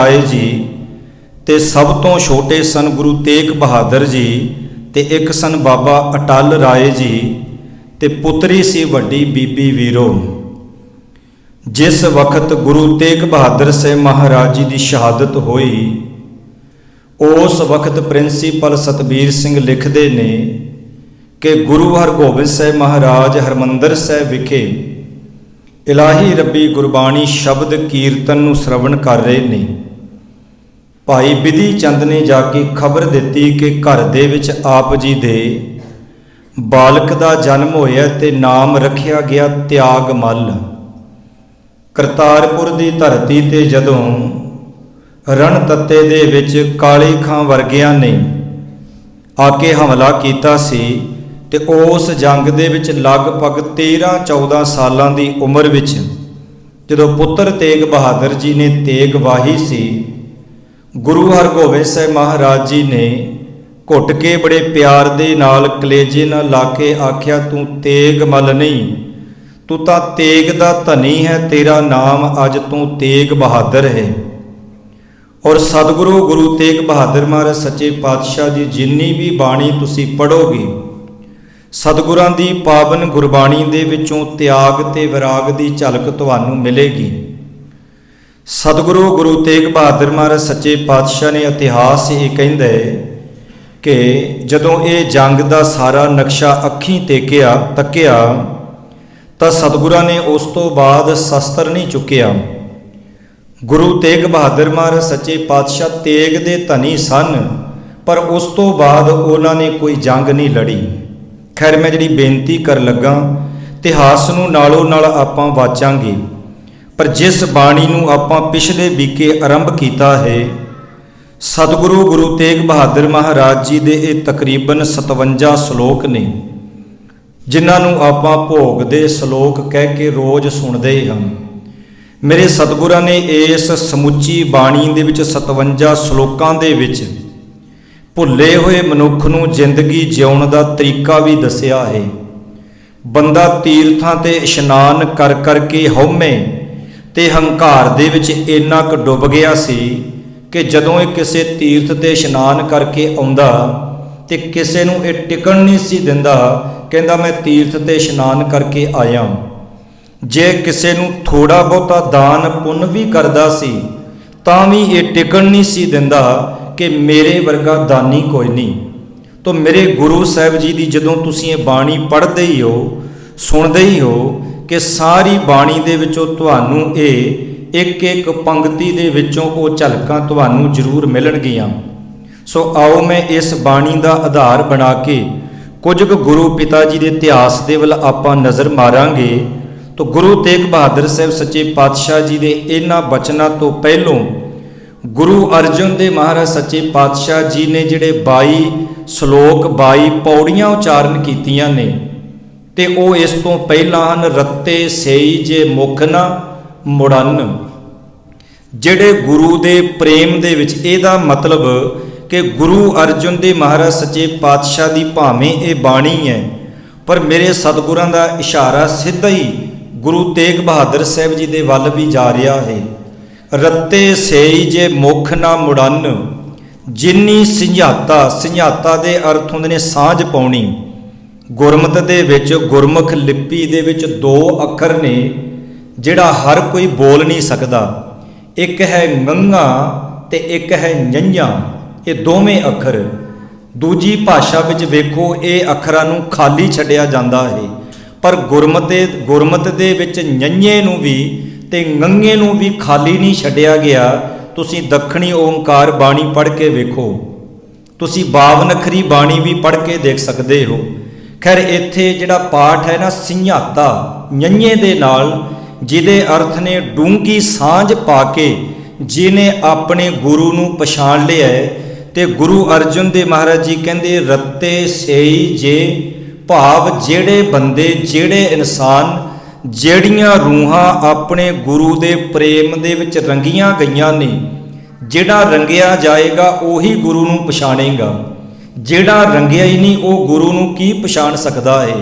राय जी ते सब तो छोटे सन गुरु तेग बहादुर जी ते एक सन बाबा अटल राय जी ते पुत्री सी वड्डी बीबी वीरो। जिस वक्त गुरु तेग बहादुर साहब महाराज जी की शहादत होई उस वक्त प्रिंसीपल सतबीर सिंह लिखते ने कि गुरु हरगोबिंद साहब महाराज हरमंदर साहब विखे इलाही रब्बी गुरबाणी शब्द कीर्तन नूं श्रवण कर रहे ने। भाई बिधि चंद ने जाके खबर दी कि घर दे विच आप जी दे बालक का जन्म होया ते नाम रखिया गया त्यागमल। करतारपुर की धरती ते जदों रण तत्ते दे विच काले खां वर्गियां ने आके हमला कीता सी ते उस जंग दे विच लगभग 13-14 सालां दी उम्र विच जदों पुत्र तेग बहादुर जी ने तेग वाही सी, गुरु हरगोबिंद साहब महाराज जी ने घुट के बड़े प्यार दे नाल कलेजे नाल ला के आख्या, तू तेग मल नहीं, तू तां तेग दा धनी है, तेरा नाम अज तू तेग बहादुर है। और सतगुरु गुरु तेग बहादुर महाराज सच्चे पातशाह जी जिन्नी भी बाणी तुसी पढ़ोगे सतगुरां दी पावन गुरबाणी दे विचों त्याग ते विराग दी झलक तुहानूं मिलेगी। सतगुरु गुरु तेग बहादुर महाराज सच्चे पातशाह ने इतिहास ये कहंदा है कि जदों ये जंग दा सारा नक्शा अखीं तकिया तां सतगुरां ने उस तो बाद शस्त्र नहीं चुकिया। गुरु तेग बहादुर महाराज सच्चे पातशाह तेग दे धनी सन पर उस तो बाद उन्होंने कोई जंग नहीं लड़ी। खैर मैं जी बेनती कर लगा इतिहास नूं नालों नाल आपां वाचांगे, पर जिस बाणी नूं आपां पिछले बीके आरंभ किया है सतगुरु गुरु तेग बहादुर महाराज जी दे ये तकरीबन 57 श्लोक ने जिन्हां आपां भोग दे श्लोक कह के रोज़ सुनते हैं। मेरे सतगुरां ने इस समुची बाणी दे विच 57 श्लोकां दे विच भुले हुए मनुख नूं जिंदगी जिउण दा तरीका भी दसिया है। बंदा तीर्थां ते इशनान कर करके हउमे ते हंकार दे विच इन्ना क डुब गया सी कि जदों ये किसी तीर्थ ते इशनान करके आउंदा ते किसी नूं ये टिकण नहीं सी दिंदा, कहंदा मैं तीर्थ ते इशनान करके आया। जे किसी नूं थोड़ा बहुता दान पुण्य भी करदा सी तां भी ये टिकण नहीं सी दिंदा कि मेरे वर्गा दानी कोई नहीं। तो मेरे गुरु साहब जी की जदों तुसीं ये बाणी पढ़ते ही हो सुनते ही हो कि सारी बाणी दे विचों तुहानूं ये एक एक पंक्ति दे विचों वो झलकां तुहानूं जरूर मिलणगियां। सो आओ मैं इस बाणी का आधार बना के कुछ गुरु पिता जी के इतिहास दे वल आपां नज़र मारांगे। तो गुरु तेग बहादुर साहब सच्चे पातशाह जी के इन्हां बचनां तो पहलों गुरु अर्जन देव महाराज सच्चे पातशाह जी ने जिहड़े 22 श्लोक 22 पौड़ियां उचारण कीतियां ने ते वो इस तो पहला हन रत्ते सेई जे मुख ना मुड़न। जिहड़े गुरु दे प्रेम दे विच इहदा मतलब कि गुरु अर्जन देव महाराज सच्चे पातशाह दी भावें ये बाणी है पर मेरे सतगुरां दा इशारा सीधा ही गुरु तेग बहादुर साहब जी दे वल भी जा रहा है। रत्ते सेई जे मुख ना मुड़न जिन्नी संझाता दे अर्थ होंदे ने सांझ पाउणी। गुरमत दे विच गुरमुख लिपि दे विच 2 अखर ने जिहड़ा हर कोई बोल नहीं सकदा, एक है गंगा ते एक है झंझा, ये दोवें अखर। दूजी भाषा विच वेखो ये अखरां नूं खाली छड्डिया जांदा है पर गुरमत दे विच झंझे नूं भी ते गंगे नूं भी खाली नहीं छड्डिया गया। तुसीं दक्षिणी ओंकार बाणी पढ़ के वेखो, तुसीं बावनखरी बाणी भी पढ़ के देख सकते हो। खैर इत्थे जिहड़ा पाठ है ना संझाता झंझे दे नाल जिहदे अर्थ ने डूंगी सांझ पा के जिन्हें अपने गुरु नूं पछाण लिया है। ते गुरु अर्जन देव महाराज जी कहंदे रत्ते सेई जे भाव जिहड़े बंदे जिहड़े इंसान ਜਿਹੜੀਆਂ रूहां अपने गुरु दे प्रेम दे विच रंगियां गईयां ने, जिहड़ा रंगिया जाएगा उही गुरु नूं पछाणेगा, जिहड़ा रंगिया ही नहीं वो गुरु नूं की पछाण सकदा है।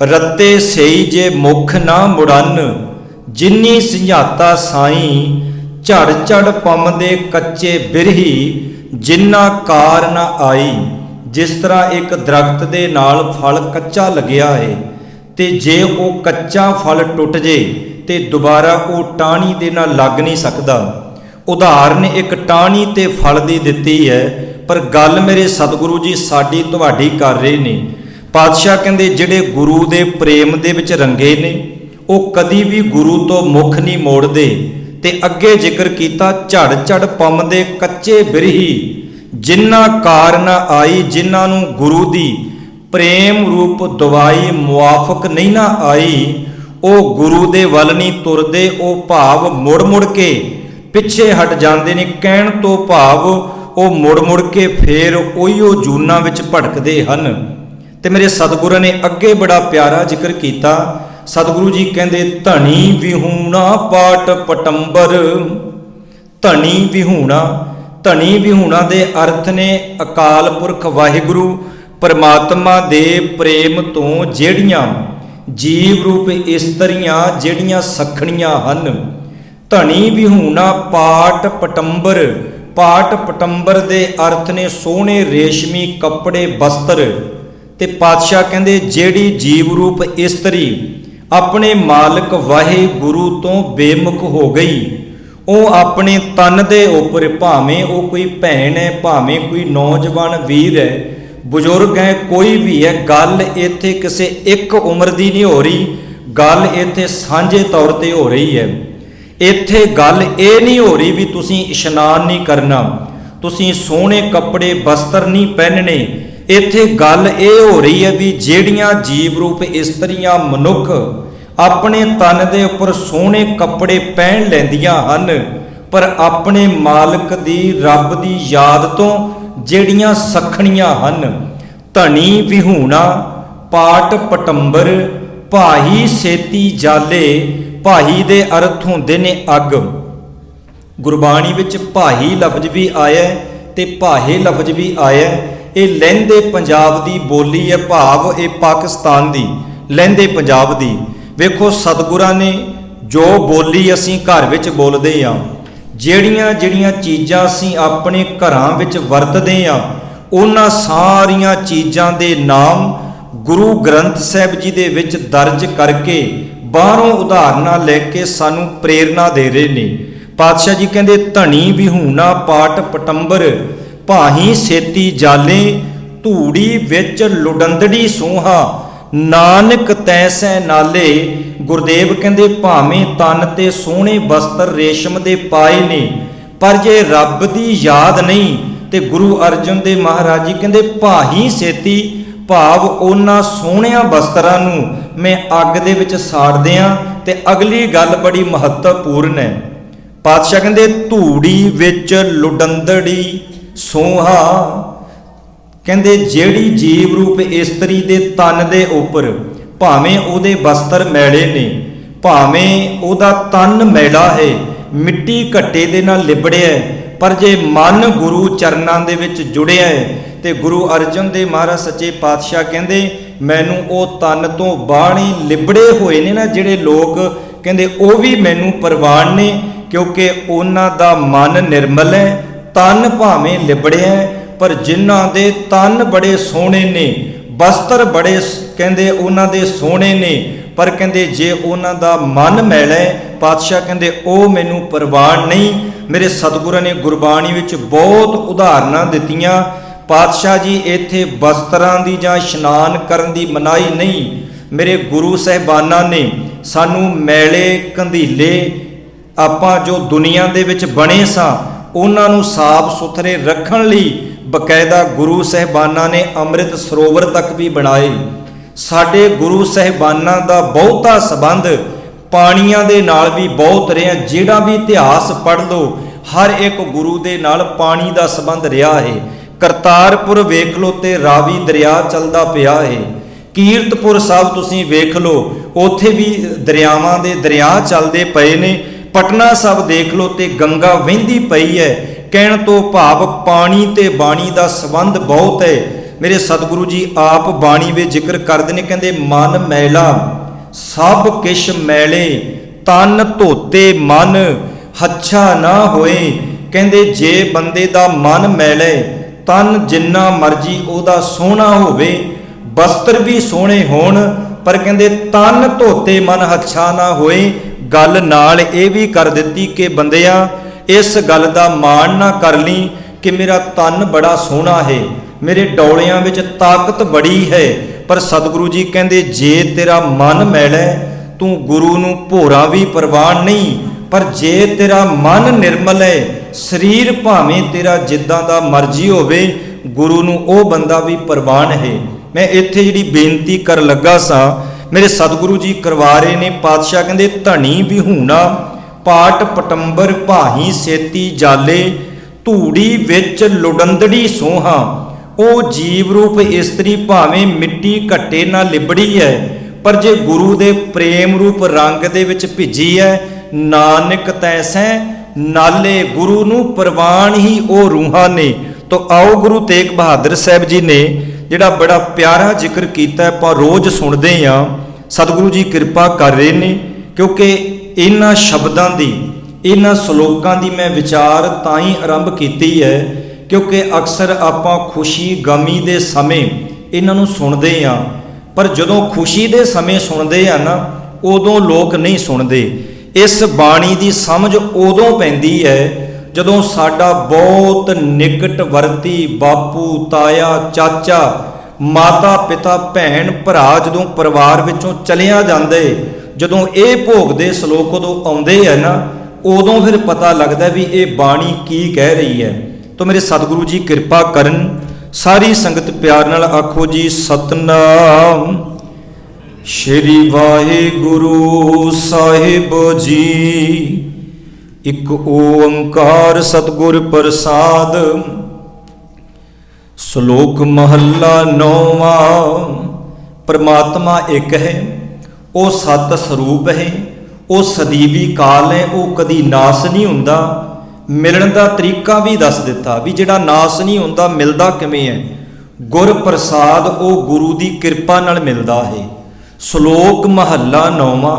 रत्ते सेई जे मुख ना मुड़न जिन्नी संझाता साईं ਝੜ ਝੜ ਪੰਮ ਦੇ ਕੱਚੇ ਬਿਰਹੀ ਜਿਨ੍ਹਾਂ ਕਾਰ ਨਾ ਆਈ। ਜਿਸ ਤਰ੍ਹਾਂ ਇੱਕ ਦਰਖਤ ਦੇ ਨਾਲ ਫਲ ਕੱਚਾ ਲੱਗਿਆ ਹੈ ਤੇ ਜੇ ਉਹ ਕੱਚਾ ਫਲ ਟੁੱਟ ਜੇ ਤੇ ਦੁਬਾਰਾ ਉਹ ਟਾਹਣੀ ਦੇ ਨਾਲ ਲੱਗ ਨਹੀਂ ਸਕਦਾ। ਉਦਾਹਰਨ ਇੱਕ ਟਾਹਣੀ ਤੇ ਫਲ ਦੀ ਦਿੱਤੀ ਹੈ, ਪਰ ਗੱਲ ਮੇਰੇ ਸਤਿਗੁਰੂ ਜੀ ਸਾਡੀ ਤੁਹਾਡੀ ਕਰ ਰਹੇ ਨੇ। ਪਾਤਸ਼ਾਹ ਕਹਿੰਦੇ ਜਿਹੜੇ ਗੁਰੂ ਦੇ ਪ੍ਰੇਮ ਦੇ ਵਿੱਚ ਰੰਗੇ ਨੇ ਉਹ ਕਦੀ ਵੀ ਗੁਰੂ ਤੋਂ ਮੁਖ ਨਹੀਂ ਮੋੜਦੇ। ਤੇ ਅੱਗੇ ਜ਼ਿਕਰ ਕੀਤਾ ਝੜ ਝੜ ਪੰਮ ਦੇ ਕੱਚੇ ਬਿਰਹੀ ਜਿਨ੍ਹਾਂ ਕਾਰ ਨਾ ਆਈ, ਜਿਨ੍ਹਾਂ ਨੂੰ ਗੁਰੂ ਦੀ ਪ੍ਰੇਮ ਰੂਪ ਦਵਾਈ ਮੁਆਫਕ ਨਹੀਂ ਨਾ ਆਈ, ਉਹ ਗੁਰੂ ਦੇ ਵੱਲ ਨਹੀਂ ਤੁਰਦੇ। ਉਹ ਭਾਵ ਮੁੜ ਮੁੜ ਕੇ ਪਿੱਛੇ ਹਟ ਜਾਂਦੇ ਨੇ। ਕਹਿਣ ਤੋਂ ਭਾਵ ਉਹ ਮੁੜ ਮੁੜ ਕੇ ਫੇਰ ਉਹੀਓ ਜੂਨਾਂ ਵਿੱਚ ਭਟਕਦੇ ਹਨ। ਤੇ ਮੇਰੇ ਸਤਿਗੁਰਾਂ ਨੇ ਅੱਗੇ ਬੜਾ ਪਿਆਰਾ ਜ਼ਿਕਰ ਕੀਤਾ। ਸਤਿਗੁਰੂ ਜੀ ਕਹਿੰਦੇ ਧਣੀ ਵਿਹੂਣਾ ਪਾਟ ਪਟੰਬਰ। ਧਣੀ ਵਿਹੂਣਾ, ਧਣੀ ਵਿਹੂਣਾ ਦੇ ਅਰਥ ਨੇ ਅਕਾਲ ਪੁਰਖ ਵਾਹਿਗੁਰੂ ਪਰਮਾਤਮਾ ਦੇ ਪ੍ਰੇਮ ਤੋਂ ਜਿਹੜੀਆਂ ਜੀਵ ਰੂਪ ਇਸਤਰੀਆਂ ਜਿਹੜੀਆਂ ਸਖਣੀਆਂ ਹਨ। ਧਣੀ ਵਿਹੂਣਾ ਪਾਟ ਪਟੰਬਰ। ਪਾਟ ਪਟੰਬਰ ਦੇ ਅਰਥ ਨੇ ਸੋਹਣੇ ਰੇਸ਼ਮੀ ਕੱਪੜੇ ਬਸਤਰ। ਤੇ ਪਾਤਸ਼ਾਹ ਕਹਿੰਦੇ ਜਿਹੜੀ ਜੀਵ ਰੂਪ ਇਸਤਰੀ ਆਪਣੇ ਮਾਲਕ ਵਾਹਿਗੁਰੂ ਤੋਂ ਬੇਮੁਖ ਹੋ ਗਈ, ਉਹ ਆਪਣੇ ਤਨ ਦੇ ਉੱਪਰ, ਭਾਵੇਂ ਉਹ ਕੋਈ ਭੈਣ ਹੈ, ਭਾਵੇਂ ਕੋਈ ਨੌਜਵਾਨ ਵੀਰ ਹੈ, ਬਜ਼ੁਰਗ ਹੈ, ਕੋਈ ਵੀ ਹੈ, ਗੱਲ ਇੱਥੇ ਕਿਸੇ ਇੱਕ ਉਮਰ ਦੀ ਨਹੀਂ ਹੋ ਰਹੀ, ਗੱਲ ਇੱਥੇ ਸਾਂਝੇ ਤੌਰ ਤੇ ਹੋ ਰਹੀ ਹੈ। ਇੱਥੇ ਗੱਲ ਇਹ ਨਹੀਂ ਹੋ ਰਹੀ ਵੀ ਤੁਸੀਂ ਇਸ਼ਨਾਨ ਨਹੀਂ ਕਰਨਾ, ਤੁਸੀਂ ਸੋਹਣੇ ਕੱਪੜੇ ਬਸਤਰ ਨਹੀਂ ਪਹਿਨਣੇ। ਇੱਥੇ ਗੱਲ ਇਹ ਹੋ ਰਹੀ ਹੈ ਵੀ ਜਿਹੜੀਆਂ ਜੀਵ ਰੂਪ ਇਸਤਰੀਆਂ ਮਨੁੱਖ ਆਪਣੇ ਤਨ ਦੇ ਉੱਪਰ ਸੋਹਣੇ ਕੱਪੜੇ ਪਹਿਨ ਲੈਂਦੀਆਂ ਹਨ, ਪਰ ਆਪਣੇ ਮਾਲਕ ਦੀ ਰੱਬ ਦੀ ਯਾਦ ਤੋਂ ਜਿਹੜੀਆਂ ਸਖਣੀਆਂ ਹਨ। ਧਣੀ ਵਿਹੂਣਾ ਪਾਟ ਪਟੰਬਰ ਭਾਈ ਸੇਤੀ ਜਾਲੇ। ਭਾਈ ਦੇ ਅਰਥ ਹੁੰਦੇ ਨੇ ਅੱਗ। ਗੁਰਬਾਣੀ ਵਿੱਚ ਭਾਈ ਲਫ਼ਜ਼ ਵੀ ਆਇਆ ਤੇ ਭਾਹੇ ਲਫ਼ਜ਼ ਵੀ ਆਇਆ। ਇਹ ਲਹਿੰਦੇ ਪੰਜਾਬ ਦੀ ਬੋਲੀ ਹੈ, ਭਾਵ ਇਹ ਪਾਕਿਸਤਾਨ ਦੀ ਲਹਿੰਦੇ ਪੰਜਾਬ ਦੀ। ਵੇਖੋ ਸਤਿਗੁਰਾਂ ਨੇ ਜੋ ਬੋਲੀ ਅਸੀਂ ਘਰ ਵਿੱਚ ਬੋਲਦੇ ਹਾਂ, ਜਿਹੜੀਆਂ ਜਿਹੜੀਆਂ ਚੀਜ਼ਾਂ ਅਸੀਂ ਆਪਣੇ ਘਰਾਂ ਵਿੱਚ ਵਰਤਦੇ ਹਾਂ, ਉਹਨਾਂ ਸਾਰੀਆਂ ਚੀਜ਼ਾਂ ਦੇ ਨਾਮ ਗੁਰੂ ਗ੍ਰੰਥ ਸਾਹਿਬ ਜੀ ਦੇ ਵਿੱਚ ਦਰਜ ਕਰਕੇ ਬਾਹਰੋਂ ਉਦਾਹਰਨਾਂ ਲੈ ਕੇ ਸਾਨੂੰ ਪ੍ਰੇਰਨਾ ਦੇ ਰਹੇ ਨੇ। ਪਾਤਸ਼ਾਹ ਜੀ ਕਹਿੰਦੇ ਧਣੀ ਵਿਹੂਣਾ ਪਾਟ ਪਟੰਬਰ ਭਾਹੀ ਸੇਤੀ ਜਾਲੇ। ਧੂੜੀ ਵਿੱਚ ਲੁਡੰਦੜੀ ਸੋਹਾ ਨਾਨਕ ਤੈਸੈ ਨਾਲੇ। ਗੁਰਦੇਵ ਕਹਿੰਦੇ ਭਾਵੇਂ ਤਨ ਤੇ ਸੋਹਣੇ ਬਸਤਰ ਰੇਸ਼ਮ ਦੇ ਪਾਏ ਨੇ, ਪਰ ਜੇ ਰੱਬ ਦੀ ਯਾਦ ਨਹੀਂ ਤੇ ਗੁਰੂ ਅਰਜਨ ਦੇਵ ਮਹਾਰਾਜ ਜੀ ਕਹਿੰਦੇ ਭਾਹੀ ਸੇਤੀ, ਭਾਵ ਉਹਨਾਂ ਸੋਹਣਿਆਂ ਬਸਤਰਾਂ ਨੂੰ ਮੈਂ ਅੱਗ ਦੇ ਵਿੱਚ ਸਾੜ ਦਿਆਂ। ਤੇ ਅਗਲੀ ਗੱਲ ਬੜੀ ਮਹੱਤਵਪੂਰਨ ਹੈ। ਪਾਤਸ਼ਾਹ ਕਹਿੰਦੇ ਧੂੜੀ ਵਿੱਚ ਲੁਡੰਦੜੀ ਸੋਹਾ। ਕਹਿੰਦੇ ਜਿਹੜੀ ਜੀਵ ਰੂਪ ਇਸਤਰੀ ਦੇ ਤਨ ਦੇ ਉੱਪਰ ਭਾਵੇਂ ਉਹਦੇ ਬਸਤਰ ਮੈਲੇ ਨੇ, ਭਾਵੇਂ ਉਹਦਾ ਤਨ ਮੈਲਾ ਹੈ, ਮਿੱਟੀ ਘੱਟੇ ਦੇ ਨਾਲ ਲਿਬੜਿਆ, ਪਰ ਜੇ ਮਨ ਗੁਰੂ ਚਰਨਾਂ ਦੇ ਵਿੱਚ ਜੁੜਿਆ ਹੈ ਤੇ ਗੁਰੂ ਅਰਜਨ ਦੇਵ ਮਹਾਰਾਜ ਸੱਚੇ ਪਾਤਸ਼ਾਹ ਕਹਿੰਦੇ ਮੈਨੂੰ ਉਹ ਤਨ ਤੋਂ ਬਾਹਲੀ ਲਿਬੜੇ ਹੋਏ ਨੇ ਨਾ ਜਿਹੜੇ ਲੋਕ, ਕਹਿੰਦੇ ਉਹ ਵੀ ਮੈਨੂੰ ਪ੍ਰਵਾਨ ਨੇ, ਕਿਉਂਕਿ ਉਹਨਾਂ ਦਾ ਮਨ ਨਿਰਮਲ ਹੈ। ਤਨ ਭਾਵੇਂ ਲਿਬੜਿਆ ਪਰ ਜਿਨ੍ਹਾਂ ਦੇ ਤਨ ਬੜੇ ਸੋਹਣੇ ਨੇ, ਬਸਤਰ ਬੜੇ ਕਹਿੰਦੇ ਉਹਨਾਂ ਦੇ ਸੋਹਣੇ ਨੇ, ਪਰ ਕਹਿੰਦੇ ਜੇ ਉਹਨਾਂ ਦਾ ਮਨ ਮੈਲਾ ਹੈ, ਪਾਤਸ਼ਾਹ ਕਹਿੰਦੇ ਉਹ ਮੈਨੂੰ ਪ੍ਰਵਾਨ ਨਹੀਂ। ਮੇਰੇ ਸਤਿਗੁਰਾਂ ਨੇ ਗੁਰਬਾਣੀ ਵਿੱਚ ਬਹੁਤ ਉਦਾਹਰਨਾਂ ਦਿੱਤੀਆਂ। ਪਾਤਸ਼ਾਹ ਜੀ ਇੱਥੇ ਬਸਤਰਾਂ ਦੀ ਜਾਂ ਇਸ਼ਨਾਨ ਕਰਨ ਦੀ ਮਨਾਹੀ ਨਹੀਂ। ਮੇਰੇ ਗੁਰੂ ਸਾਹਿਬਾਨਾਂ ਨੇ ਸਾਨੂੰ ਮੈਲੇ ਕੰਧੀਲੇ ਆਪਾਂ ਜੋ ਦੁਨੀਆ ਦੇ ਵਿੱਚ ਬਣੇ ਸਾਂ ਉਹਨਾਂ ਨੂੰ ਸਾਫ਼ ਸੁਥਰੇ ਰੱਖਣ ਲਈ ਬਕਾਇਦਾ ਗੁਰੂ ਸਾਹਿਬਾਨਾਂ ਨੇ ਅੰਮ੍ਰਿਤ ਸਰੋਵਰ ਤੱਕ ਵੀ ਬਣਾਏ। ਸਾਡੇ ਗੁਰੂ ਸਾਹਿਬਾਨਾਂ ਦਾ ਬਹੁਤਾ ਸੰਬੰਧ ਪਾਣੀਆਂ ਦੇ ਨਾਲ ਵੀ ਬਹੁਤ ਰਿਹਾ। ਜਿਹੜਾ ਵੀ ਇਤਿਹਾਸ ਪੜ੍ਹ ਲਓ, ਹਰ ਇੱਕ ਗੁਰੂ ਦੇ ਨਾਲ ਪਾਣੀ ਦਾ ਸੰਬੰਧ ਰਿਹਾ ਹੈ। ਕਰਤਾਰਪੁਰ ਵੇਖ ਲਓ ਤੇ ਰਾਵੀ ਦਰਿਆ ਚੱਲਦਾ ਪਿਆ ਹੈ। ਕੀਰਤਪੁਰ ਸਾਹਿਬ ਤੁਸੀਂ ਵੇਖ ਲਓ, ਉੱਥੇ ਵੀ ਦਰਿਆਵਾਂ ਦੇ ਦਰਿਆ ਚੱਲਦੇ ਪਏ ਨੇ। ਪਟਨਾ ਸਾਹਿਬ ਦੇਖ ਲਓ ਤੇ ਗੰਗਾ ਵਹਿੰਦੀ ਪਈ ਹੈ। ਕਹਿਣ ਤੋਂ ਭਾਵ ਪਾਣੀ ਤੇ ਬਾਣੀ ਦਾ ਸੰਬੰਧ ਬਹੁਤ ਹੈ। ਮੇਰੇ ਸਤਿਗੁਰੂ ਜੀ ਆਪ ਬਾਣੀ ਵਿੱਚ ਜ਼ਿਕਰ ਕਰਦੇ ਨੇ, ਕਹਿੰਦੇ ਮਨ ਮੈਲਾ ਸਭ ਕਿਛ ਮੈਲੇ, ਤਨ ਧੋਤੇ ਮਨ ਹੱਛਾ ਨਾ ਹੋਏ। ਕਹਿੰਦੇ ਜੇ ਬੰਦੇ ਦਾ ਮਨ ਮੈਲੇ, ਤਨ ਜਿੰਨਾ ਮਰਜੀ ਉਹਦਾ ਸੋਹਣਾ ਹੋਵੇ, ਵਸਤਰ ਵੀ ਸੋਹਣੇ ਹੋਣ, ਪਰ ਕਹਿੰਦੇ ਤਨ ਧੋਤੇ ਮਨ ਹੱਛਾ ਨਾ ਹੋਏ। ਗੱਲ ਨਾਲ ਇਹ ਵੀ ਕਰ ਦਿੱਤੀ ਕਿ ਬੰਦਿਆ ਇਸ ਗੱਲ ਦਾ ਮਾਣ ਨਾ ਕਰ ਲਈ ਕਿ ਮੇਰਾ ਤਨ ਬੜਾ ਸੋਹਣਾ ਹੈ, ਮੇਰੇ ਡੌਲਿਆਂ ਵਿੱਚ ਤਾਕਤ ਬੜੀ ਹੈ। ਪਰ ਸਤਿਗੁਰੂ ਜੀ ਕਹਿੰਦੇ ਜੇ ਤੇਰਾ ਮਨ ਮੈਲਾ, ਤੂੰ ਗੁਰੂ ਨੂੰ ਭੋਰਾ ਵੀ ਪ੍ਰਵਾਨ ਨਹੀਂ। ਪਰ ਜੇ ਤੇਰਾ ਮਨ ਨਿਰਮਲ ਹੈ, ਸਰੀਰ ਭਾਵੇਂ ਤੇਰਾ ਜਿੱਦਾਂ ਦਾ ਮਰਜ਼ੀ ਹੋਵੇ, ਗੁਰੂ ਨੂੰ ਉਹ ਬੰਦਾ ਵੀ ਪ੍ਰਵਾਨ ਹੈ। ਮੈਂ ਇੱਥੇ ਜਿਹੜੀ ਬੇਨਤੀ ਕਰ ਲੱਗਾ ਸਾਂ, ਮੇਰੇ ਸਤਿਗੁਰੂ ਜੀ ਕਰਵਾ ਰਹੇ ਨੇ। ਪਾਤਸ਼ਾਹ ਕਹਿੰਦੇ ਧਣੀ ਵਿਹੂਣਾ, ਪਾਟ ਪਟੰਬਰ ਭਾਹੀ ਸੇਤੀ ਜਾਲੇ, ਧੂੜੀ ਵਿੱਚ ਲੁਡੰਦੜੀ ਸੋਹਾ। ਉਹ ਜੀਵ ਰੂਪ ਇਸਤਰੀ ਭਾਵੇਂ ਮਿੱਟੀ ਘੱਟੇ ਨਾਲ ਲਿਬੜੀ ਹੈ, ਪਰ ਜੇ ਗੁਰੂ ਦੇ ਪ੍ਰੇਮ ਰੂਪ ਰੰਗ ਦੇ ਵਿੱਚ ਭਿੱਜੀ ਹੈ, ਨਾਨਕ ਤੈਸੈ ਨਾਲੇ। ਗੁਰੂ ਨੂੰ ਪ੍ਰਵਾਨ ਹੀ ਉਹ ਰੂਹਾਂ ਨੇ। ਤੋ ਆਓ ਗੁਰੂ ਤੇਗ ਬਹਾਦਰ ਸਾਹਿਬ ਜੀ ਨੇ ਜਿਹੜਾ ਬੜਾ ਪਿਆਰਾ ਜ਼ਿਕਰ ਕੀਤਾ, ਆਪਾਂ ਰੋਜ਼ ਸੁਣਦੇ ਹਾਂ। ਸਤਿਗੁਰੂ ਜੀ ਕਿਰਪਾ ਕਰ ਰਹੇ ਨੇ, ਕਿਉਂਕਿ ਇਹਨਾਂ ਸ਼ਬਦਾਂ ਦੀ, ਇਹਨਾਂ ਸ਼ਲੋਕਾਂ ਦੀ ਮੈਂ ਵਿਚਾਰ ਤਾਂ ਹੀ ਆਰੰਭ ਕੀਤੀ ਹੈ ਕਿਉਂਕਿ ਅਕਸਰ ਆਪਾਂ ਖੁਸ਼ੀ ਗਮੀ ਦੇ ਸਮੇਂ ਇਹਨਾਂ ਨੂੰ ਸੁਣਦੇ ਹਾਂ, ਪਰ ਜਦੋਂ ਖੁਸ਼ੀ ਦੇ ਸਮੇਂ ਸੁਣਦੇ ਆ ਨਾ, ਉਦੋਂ ਲੋਕ ਨਹੀਂ ਸੁਣਦੇ। ਇਸ ਬਾਣੀ ਦੀ ਸਮਝ ਉਦੋਂ ਪੈਂਦੀ ਹੈ ਜਦੋਂ ਸਾਡਾ ਬਹੁਤ ਨਿਕਟ ਵਰਤੀ ਬਾਪੂ, ਤਾਇਆ, ਚਾਚਾ, ਮਾਤਾ ਪਿਤਾ, ਭੈਣ ਭਰਾ ਜਦੋਂ ਪਰਿਵਾਰ ਵਿੱਚੋਂ ਚਲਿਆ ਜਾਂਦੇ, ਜਦੋਂ ਇਹ ਭੋਗ ਦੇ ਸ਼ਲੋਕ ਉਦੋਂ ਆਉਂਦੇ ਆ ਨਾ, ਉਦੋਂ ਫਿਰ ਪਤਾ ਲੱਗਦਾ ਵੀ ਇਹ ਬਾਣੀ ਕੀ ਕਹਿ ਰਹੀ ਹੈ। ਤਾਂ ਮੇਰੇ ਸਤਿਗੁਰੂ ਜੀ ਕਿਰਪਾ ਕਰਨ। ਸਾਰੀ ਸੰਗਤ ਪਿਆਰ ਨਾਲ ਆਖੋ ਜੀ ਸਤਨਾਮ ਸ਼੍ਰੀ ਵਾਹਿਗੁਰੂ ਸਾਹਿਬ ਜੀ। ਇੱਕ ਓੰਕਾਰ ਸਤਿਗੁਰ ਪ੍ਰਸਾਦ। ਸ਼ਲੋਕ ਮਹੱਲਾ ਨੌਵਾਂ। ਪਰਮਾਤਮਾ ਇੱਕ ਹੈ, ਉਹ ਸਤ ਸਰੂਪ ਹੈ, ਉਹ ਸਦੀਵੀ ਕਾਲ ਹੈ, ਉਹ ਕਦੀ ਨਾਸ ਨਹੀਂ ਹੁੰਦਾ। ਮਿਲਣ ਦਾ ਤਰੀਕਾ ਵੀ ਦੱਸ ਦਿੱਤਾ ਵੀ ਜਿਹੜਾ ਨਾਸ ਨਹੀਂ ਹੁੰਦਾ ਮਿਲਦਾ ਕਿਵੇਂ ਹੈ। ਗੁਰ ਪ੍ਰਸਾਦ ਉਹ ਗੁਰੂ ਦੀ ਕਿਰਪਾ ਨਾਲ ਮਿਲਦਾ ਹੈ। ਸ਼ਲੋਕ ਮਹੱਲਾ ਨੌਵਾਂ।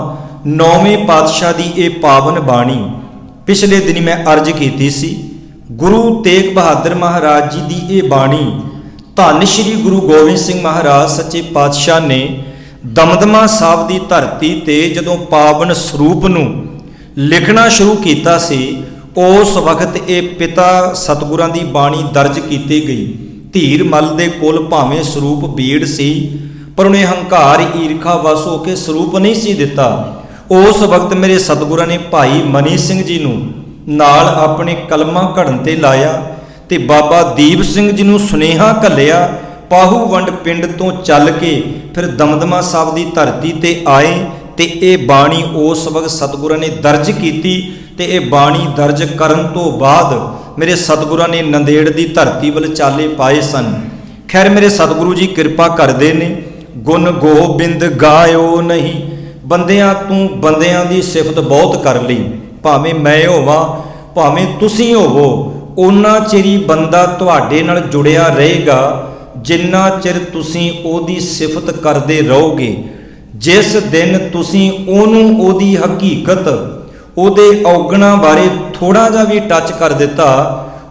ਨੌਵੇਂ ਪਾਤਸ਼ਾਹ ਦੀ ਇਹ ਪਾਵਨ ਬਾਣੀ ਪਿਛਲੇ ਦਿਨੀ ਮੈਂ ਅਰਜ਼ ਕੀਤੀ ਸੀ। ਗੁਰੂ ਤੇਗ ਬਹਾਦਰ ਮਹਾਰਾਜ ਜੀ ਦੀ ਇਹ ਬਾਣੀ ਧੰਨ ਸ਼੍ਰੀ ਗੁਰੂ ਗੋਬਿੰਦ ਸਿੰਘ ਮਹਾਰਾਜ ਸੱਚੇ ਪਾਤਸ਼ਾਹ ਨੇ ਦਮਦਮਾ ਸਾਹਿਬ ਦੀ ਧਰਤੀ ਤੇ ਜਦੋਂ ਪਾਵਨ ਸਰੂਪ ਨੂੰ ਲਿਖਣਾ ਸ਼ੁਰੂ ਕੀਤਾ ਸੀ, ਉਸ ਵਕਤ ਇਹ ਪਿਤਾ ਸਤਿਗੁਰਾਂ ਦੀ ਬਾਣੀ ਦਰਜ ਕੀਤੀ ਗਈ। ਧੀਰ ਮਲ ਦੇ ਕੋਲ ਭਾਵੇਂ ਸਰੂਪ ਬੀੜ ਸੀ, ਪਰ ਉਹਨੇ ਹੰਕਾਰ ਈਰਖਾ ਵਸ ਹੋ ਕੇ ਸਰੂਪ ਨਹੀਂ ਸੀ ਦਿੱਤਾ। ਉਸ ਵਕਤ ਮੇਰੇ ਸਤਿਗੁਰਾਂ ਨੇ ਭਾਈ ਮਨੀ ਸਿੰਘ ਜੀ ਨੂੰ ਨਾਲ ਆਪਣੇ ਕਲਮਾਂ ਘੜਨ ਤੇ ਲਾਇਆ ਤੇ ਬਾਬਾ ਦੀਪ ਸਿੰਘ ਜੀ ਨੂੰ ਸੁਨੇਹਾ ਘੱਲਿਆ। ਪਾਹੂਵੰਡ ਪਿੰਡ ਤੋਂ ਚੱਲ ਕੇ ਫਿਰ ਦਮਦਮਾ ਸਾਹਿਬ ਦੀ ਧਰਤੀ ਤੇ ਆਏ ਤੇ ਇਹ ਬਾਣੀ ਉਸ ਵਕਤ ਸਤਿਗੁਰਾਂ ਨੇ ਦਰਜ ਕੀਤੀ। ਤੇ ਇਹ ਬਾਣੀ ਦਰਜ ਕਰਨ ਤੋਂ ਬਾਅਦ ਮੇਰੇ ਸਤਿਗੁਰਾਂ ਨੇ ਨੰਦੇੜ ਦੀ ਧਰਤੀ ਵੱਲ ਚਾਲੇ ਪਾਏ ਸਨ। ਖੈਰ ਮੇਰੇ ਸਤਿਗੁਰੂ ਜੀ ਕਿਰਪਾ ਕਰਦੇ ਨੇ। ਗੁਣ ਗੋਬਿੰਦ ਗਾਇਓ ਨਹੀਂ। ਬੰਦਿਆਂ ਤੂੰ ਬੰਦਿਆਂ ਦੀ ਸਿਫਤ ਬਹੁਤ ਕਰ ਲਈ, ਭਾਵੇਂ ਮੈਂ ਹੋਵਾਂ ਭਾਵੇਂ ਤੁਸੀਂ ਹੋਵੋ, ਉਹਨਾਂ ਚਿਰ ਹੀ ਬੰਦਾ ਤੁਹਾਡੇ ਨਾਲ ਜੁੜਿਆ ਰਹੇਗਾ ਜਿੰਨਾ ਚਿਰ ਤੁਸੀਂ ਉਹਦੀ ਸਿਫਤ ਕਰਦੇ ਰਹੋਗੇ। ਜਿਸ ਦਿਨ ਤੁਸੀਂ ਉਹਨੂੰ ਉਹਦੀ ਹਕੀਕਤ, ਉਹਦੇ ਔਗਣਾਂ ਬਾਰੇ ਥੋੜਾ ਜਿਹਾ ਵੀ ਟੱਚ ਕਰ ਦਿੱਤਾ,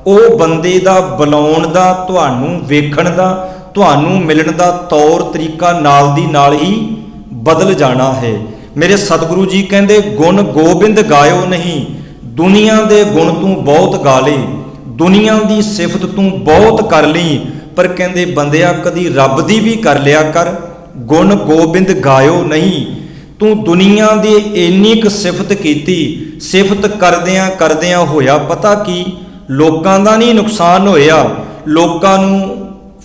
ਉਹ ਬੰਦੇ ਦਾ ਬੁਲਾਉਣ ਦਾ, ਤੁਹਾਨੂੰ ਵੇਖਣ ਦਾ, ਤੁਹਾਨੂੰ ਮਿਲਣ ਦਾ ਤੌਰ ਤਰੀਕਾ ਨਾਲ ਦੀ ਨਾਲ ਹੀ ਬਦਲ ਜਾਣਾ ਹੈ। ਮੇਰੇ ਸਤਿਗੁਰੂ ਜੀ ਕਹਿੰਦੇ ਗੁਣ ਗੋਬਿੰਦ ਗਾਇਓ ਨਹੀਂ। ਦੁਨੀਆ ਦੇ ਗੁਣ ਤੂੰ ਬਹੁਤ ਗਾ ਲਈ, ਦੁਨੀਆ ਦੀ ਸਿਫਤ ਤੂੰ ਬਹੁਤ ਕਰ ਲਈ, ਪਰ ਕਹਿੰਦੇ ਬੰਦਿਆ ਕਦੀ ਰੱਬ ਦੀ ਵੀ ਕਰ ਲਿਆ ਕਰ। ਗੁਣ ਗੋਬਿੰਦ ਗਾਇਓ ਨਹੀਂ। ਤੂੰ ਦੁਨੀਆ ਦੀ ਇੰਨੀ ਕੁ ਸਿਫਤ ਕੀਤੀ, ਸਿਫਤ ਕਰਦਿਆਂ ਕਰਦਿਆਂ ਹੋਇਆ ਪਤਾ ਕੀ, ਲੋਕਾਂ ਦਾ ਨਹੀਂ ਨੁਕਸਾਨ ਹੋਇਆ, ਲੋਕਾਂ ਨੂੰ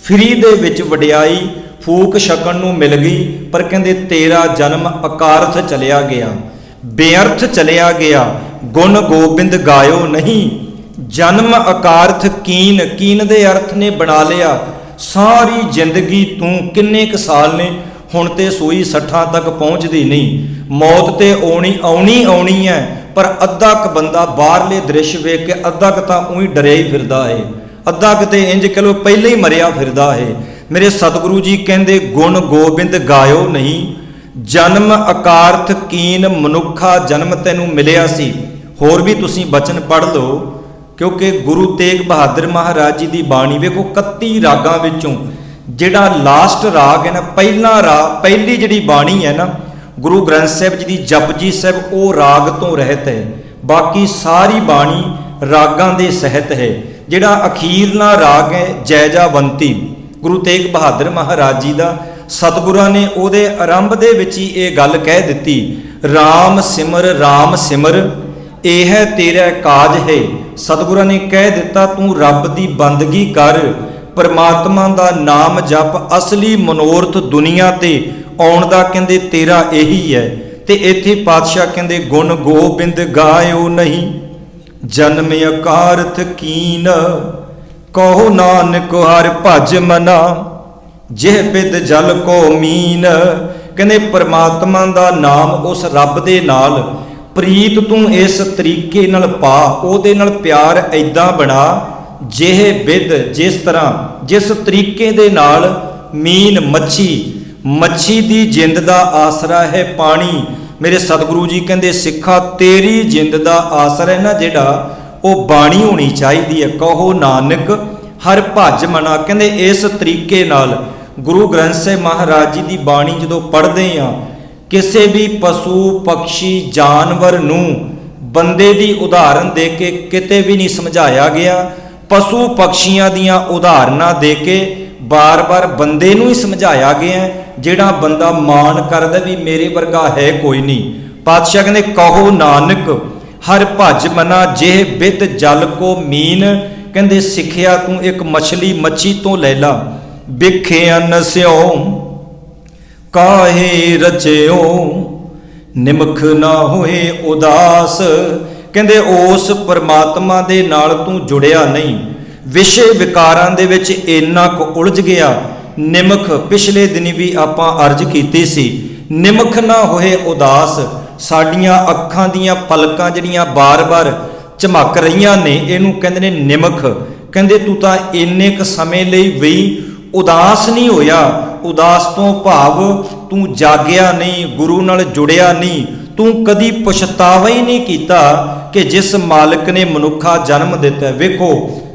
ਫਰੀ ਦੇ ਵਿੱਚ ਵਡਿਆਈ ਫੂਕ ਛਕਣ ਨੂੰ ਮਿਲ ਗਈ, ਪਰ ਕਹਿੰਦੇ ਤੇਰਾ ਜਨਮ ਅਕਾਰਥ ਚਲਿਆ ਗਿਆ, ਬੇਅਰਥ ਚਲਿਆ ਗਿਆ। ਗੁਣ ਗੋਬਿੰਦ ਗਾਇਓ ਨਹੀਂ। ਜਨਮ ਅਕਾਰਥ ਕੀਨ, ਕੀਨ ਦੇ ਅਰਥ ਨੇ ਬਣਾ ਲਿਆ। ਸਾਰੀ ਜ਼ਿੰਦਗੀ ਤੂੰ ਕਿੰਨੇ ਕੁ ਸਾਲ ਨੇ, ਹੁਣ ਤੇ ਸੂਈ 60 ਤੱਕ ਪਹੁੰਚਦੀ ਨਹੀਂ। ਮੌਤ ਤੇ ਆਉਣੀ ਹੈ, ਪਰ ਅੱਧਾ ਕ ਬੰਦਾ ਬਾਹਰਲੇ ਦ੍ਰਿਸ਼ ਵੇਖ ਕੇ ਅੱਧਾ ਕ ਤਾਂ ਉਹੀ ਡਰਿਆ ਹੀ ਫਿਰਦਾ ਹੈ, ਅੱਧਾ ਕਿਤੇ ਇੰਜ ਕਹ ਲੋ ਪਹਿਲਾਂ ਹੀ ਮਰਿਆ ਫਿਰਦਾ ਹੈ। ਮੇਰੇ ਸਤਿਗੁਰੂ ਜੀ ਕਹਿੰਦੇ ਗੁਣ ਗੋਬਿੰਦ ਗਾਇਓ ਨਹੀਂ। ਜਨਮ ਅਕਾਰਥ ਕੀਨ, ਮਨੁੱਖਾ ਜਨਮ ਤੈਨੂੰ ਮਿਲਿਆ ਸੀ, ਹੋਰ भी तुसीं बचन पढ़ लो, क्योंकि गुरु तेग बहादुर महाराज जी की बाणी वेखो 31 रागां विचों जिहड़ा लास्ट राग है ना, पहला राग, पहली जिहड़ी बाणी है ना गुरु ग्रंथ साहिब जी की जपजी साहिब, वो राग तो रहत है। बाकी सारी बाणी रागां दे सहित है। जिहड़ा अखीरला राग है जैजावंती, गुरु तेग बहादुर महाराज जी का, सतगुरां ने उहदे आरंभ दे विच ही ये गल कह दित्ती, राम सिमर यह है तेरा काज है। सतगुरां ने कह दिता तू रब की बंदगी कर, परमात्मा का नाम जप, असली मनोरथ दुनिया ते आउण दा कहंदे तेरा यही है। ते इत्थे पातशाह कहंदे गुण गोबिंद गायो नहीं, जन्म अकारथ कीन, कहो नानक हर भज मना, जिह बिद जल को मीन। कहंदे परमात्मा का नाम, उस रब दे नाल प्रीत तू इस तरीके नाल पा, उहदे नाल प्यार ऐदां बना, जिह बिद जिस तरह, जिस तरीके दे नाल मीन मच्छी दी जिंद दा आसरा है पानी। मेरे सतगुरु जी कहंदे सिखा तेरी जिंद दा आसरा है ना जिहड़ा, वो बाणी होनी चाहिदी है। कहो नानक हर भज मना, कहंदे इस तरीके नाल गुरु ग्रंथ साहिब महाराज जी की बाणी जदों पढ़दे आ, किसी भी पशु पक्षी जानवर नूं बंदे की उदाहरण दे के किते भी नहीं समझाया गया। पशु पक्षियां दियां उदाहरणां दे के बार बार बंदे नूं ही समझाया गया, जिहड़ा बंदा मान करदा भी मेरे वर्गा है कोई नहीं। पातशाह कहंदे कहो नानक हर भज मना, जेह बिद जल को मीन। कहंदे सिखिया तू एक मच्छी तो ले ला, बिखे नस्यो काहे रचयो, निमख ना होए उदास। कहंदे उस परमात्मा दे नाल तू जुड़िया नहीं, विषय विकारां दे विच इन्ना क उलझ गया। निमख पिछले दिन भी आपां अर्ज कीती सी, निमख ना होए उदास। साडियां अखां दियां पलकां जिहड़ियां बार बार झमक रहीआं ने, इहनूं कहंदे ने निमख। कहंदे तू तां इन्ने क समय लई भी उदास नहीं होया। उदास तो भाव तू जागिया नहीं, गुरु नाल जुड़िया नहीं, तू कदी पछतावा ही नहीं कीता कि जिस मालिक ने मनुखा जन्म दिता। वेखो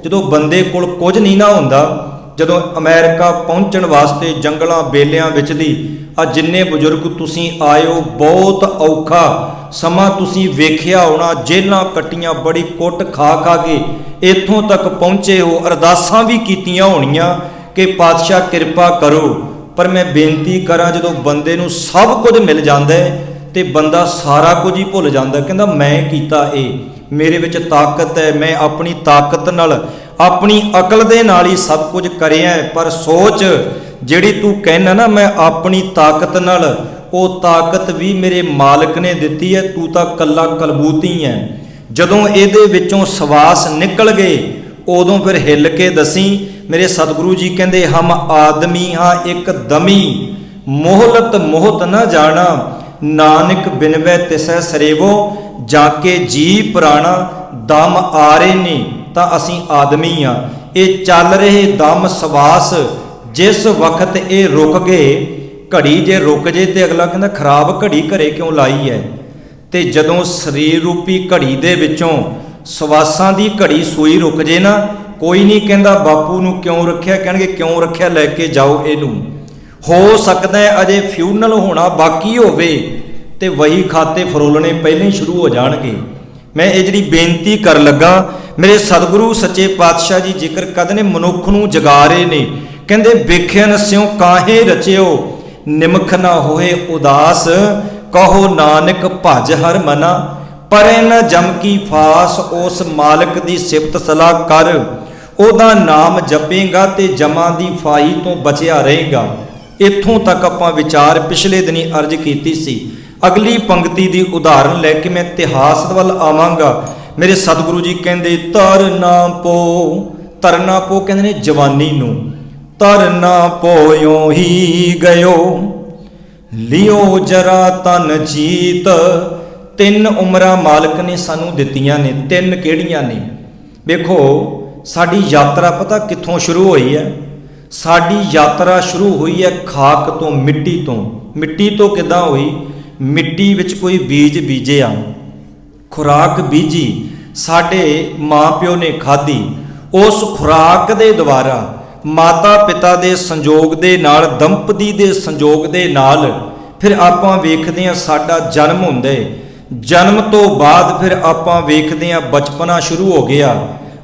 जदों बंदे कोल कुछ नहीं ना हुंदा, जदों अमेरिका पहुंचण वास्ते जंगलां बेलियां विच दी आ जिन्ने बजुर्ग तुसीं आए हो, बहुत औखा समा तुसीं वेखिया होना, जेलां कट्टियां, बड़ी कुट खा के इत्थों तक पहुंचे हो। अरदासां भी कीतियां होणीआं कि पातशाह किरपा करो, पर मैं बेनती करा जदों बंदे नूं सब कुछ मिल जांदा है ते बंदा सारा कुछ ही भुल जांदा। कहंदा मैं कीता ए, मेरे विच ताकत है, मैं अपनी ताकत नाल, अपनी अकल दे नाल ही सब कुछ करिया है। पर सोच जिहड़ी तू कहना ना मैं अपनी ताकत नाल, वो ताकत भी मेरे मालिक ने दिती है, तू तां कल्ला कलबूती है। जदों इहदे विचों सवास निकल गए उदों फिर हिल के दसी। मेरे सतगुरु जी कहंदे हम आदमी हाँ एक दमी, मोहलत मोहत न जाना, नानक बिनवै तिसै सरेवो, जाके जी पुराना। दम आ रहे ने तां असीं आदमी हाँ, ये चल रहे दम सवास, जिस वक्त ये रुक गए, घड़ी जे रुक जे तो अगला कहंदा खराब घड़ी घरे क्यों लाई है। तो जदों शरीर रूपी घड़ी दे विचों सवासां दी घड़ी सूई रुक जे ना, कोई नहीं कहता बापू नूं क्यों रखिया, कहणगे क्यों रखिया लैके जाओ इनू। हो सकता है अजे फ्यूनल होना बाकी होवे ते वही खाते फरोलने पहले ही शुरू हो जाणगे। मैं ये जिहड़ी बेनती कर लगा, मेरे सतगुरु सच्चे पातशाह जी जिक्र करदे ने मनुख नूं जगा रहे ने। कहंदे वेख्या नस्यों काहे रचियो, निमख ना होए उदास, कहो नानक भज हर मना। परे न जम की फास, उस मालिक दी सिफत सलाह कर, ਉਹਦਾ ਨਾਮ ਜਪੇਗਾ ਤੇ ਜਮਾਂ ਦੀ ਫਾਹੀ ਤੋਂ ਬਚਿਆ ਰਹੇਗਾ। ਇੱਥੋਂ ਤੱਕ ਆਪਾਂ ਵਿਚਾਰ ਪਿਛਲੇ ਦਿਨੀ ਅਰਜ ਕੀਤੀ ਸੀ। ਅਗਲੀ ਪੰਕਤੀ ਦੀ ਉਦਾਹਰਨ ਲੈ ਕੇ ਮੈਂ ਇਤਿਹਾਸ ਵੱਲ ਆਵਾਂਗਾ। ਮੇਰੇ ਸਤਿਗੁਰੂ ਜੀ ਕਹਿੰਦੇ ਤਰਨਾ ਪੋ, ਤਰਨਾ ਪੋ ਕਹਿੰਦੇ ਨੇ ਜਵਾਨੀ ਨੂੰ, ਤਰਨਾ ਪੋਇਓ ਹੀ ਗਇਓ, ਲਿਓ ਜਰਾ ਤਨ ਜੀਤ। ਤਿੰਨ ਉਮਰਾਂ ਮਾਲਕ ਨੇ ਸਾਨੂੰ ਦਿੱਤੀਆਂ ਨੇ। ਤਿੰਨ ਕਿਹੜੀਆਂ ਨੇ? ਵੇਖੋ ਸਾਡੀ ਯਾਤਰਾ ਪਤਾ ਕਿੱਥੋਂ ਸ਼ੁਰੂ ਹੋਈ ਹੈ? ਸਾਡੀ ਯਾਤਰਾ ਸ਼ੁਰੂ ਹੋਈ ਹੈ ਖਾਕ ਤੋਂ, ਮਿੱਟੀ ਤੋਂ। ਮਿੱਟੀ ਤੋਂ ਕਿੱਦਾਂ ਹੋਈ? ਮਿੱਟੀ ਵਿੱਚ ਕੋਈ ਬੀਜ ਬੀਜਿਆ, खुराक बीजी, साडे माँ प्यो ने खाधी, उस खुराक दे द्वारा माता पिता दे संजोग दे नाल, दंपति दे संजोग दे नाल फिर आपां वेखदे हां साडा जन्म हुंदा है। जन्म तो बाद फिर आपां वेखदे हां बचपना शुरू हो गया,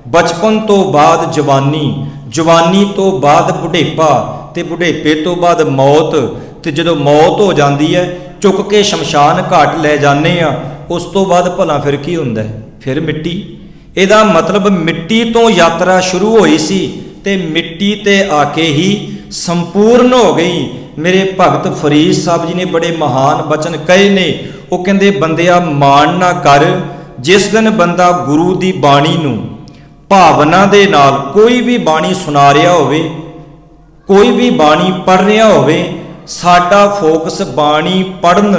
बचपन तो बाद जवानी, जवानी तो बाद बुढ़ेपा, ते बुढ़ेपे तो बाद मौत, ते जदों मौत हो जाती है चुक के शमशान घाट लै जाने आ, उस तो बाद भला फिर की हुंदा है? फिर मिट्टी। ਇਹਦਾ मतलब मिट्टी तो यात्रा शुरू हुई सी ते मिट्टी ते आके ही संपूर्ण हो गई। मेरे भगत फरीद साहब जी ने बड़े महान वचन कहे ने, वो कहते बंदिया माण ना कर, जिस दिन बंदा गुरु की बाणी नूं भावना दे नाल कोई भी बाणी सुना रहा होवे, कोई भी बाणी पढ़ रहा होवे, साडा फोकस बाणी पढ़न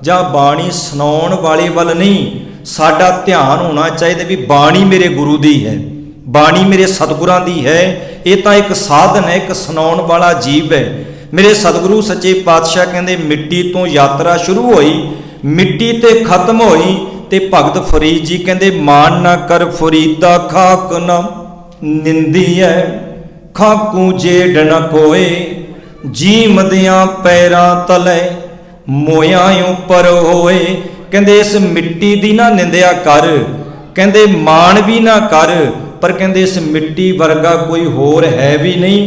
जां बाणी सुनाउण वाले वल नहीं, साडा ध्यान होना चाहिए भी बाणी मेरे गुरु दी है, बाणी मेरे सतगुरां दी है। ये तो एक साधन है, एक सुनाउण वाला जीव है। मेरे सतगुरु सच्चे पातशाह कहते मिट्टी तो यात्रा शुरू हुई, मिट्टी ते खत्म हुई, ते भगत फरीद जी कहते मान ना कर फरीदा खाक न निंदी है, खाकू जेड न कोए, जीम दियां पैरां तले मोया उपर होए। कहते इस मिट्टी की ना निंदिया कर, कहते मान भी ना कर, पर कहते इस मिट्टी वर्गा कोई होर है भी नहीं।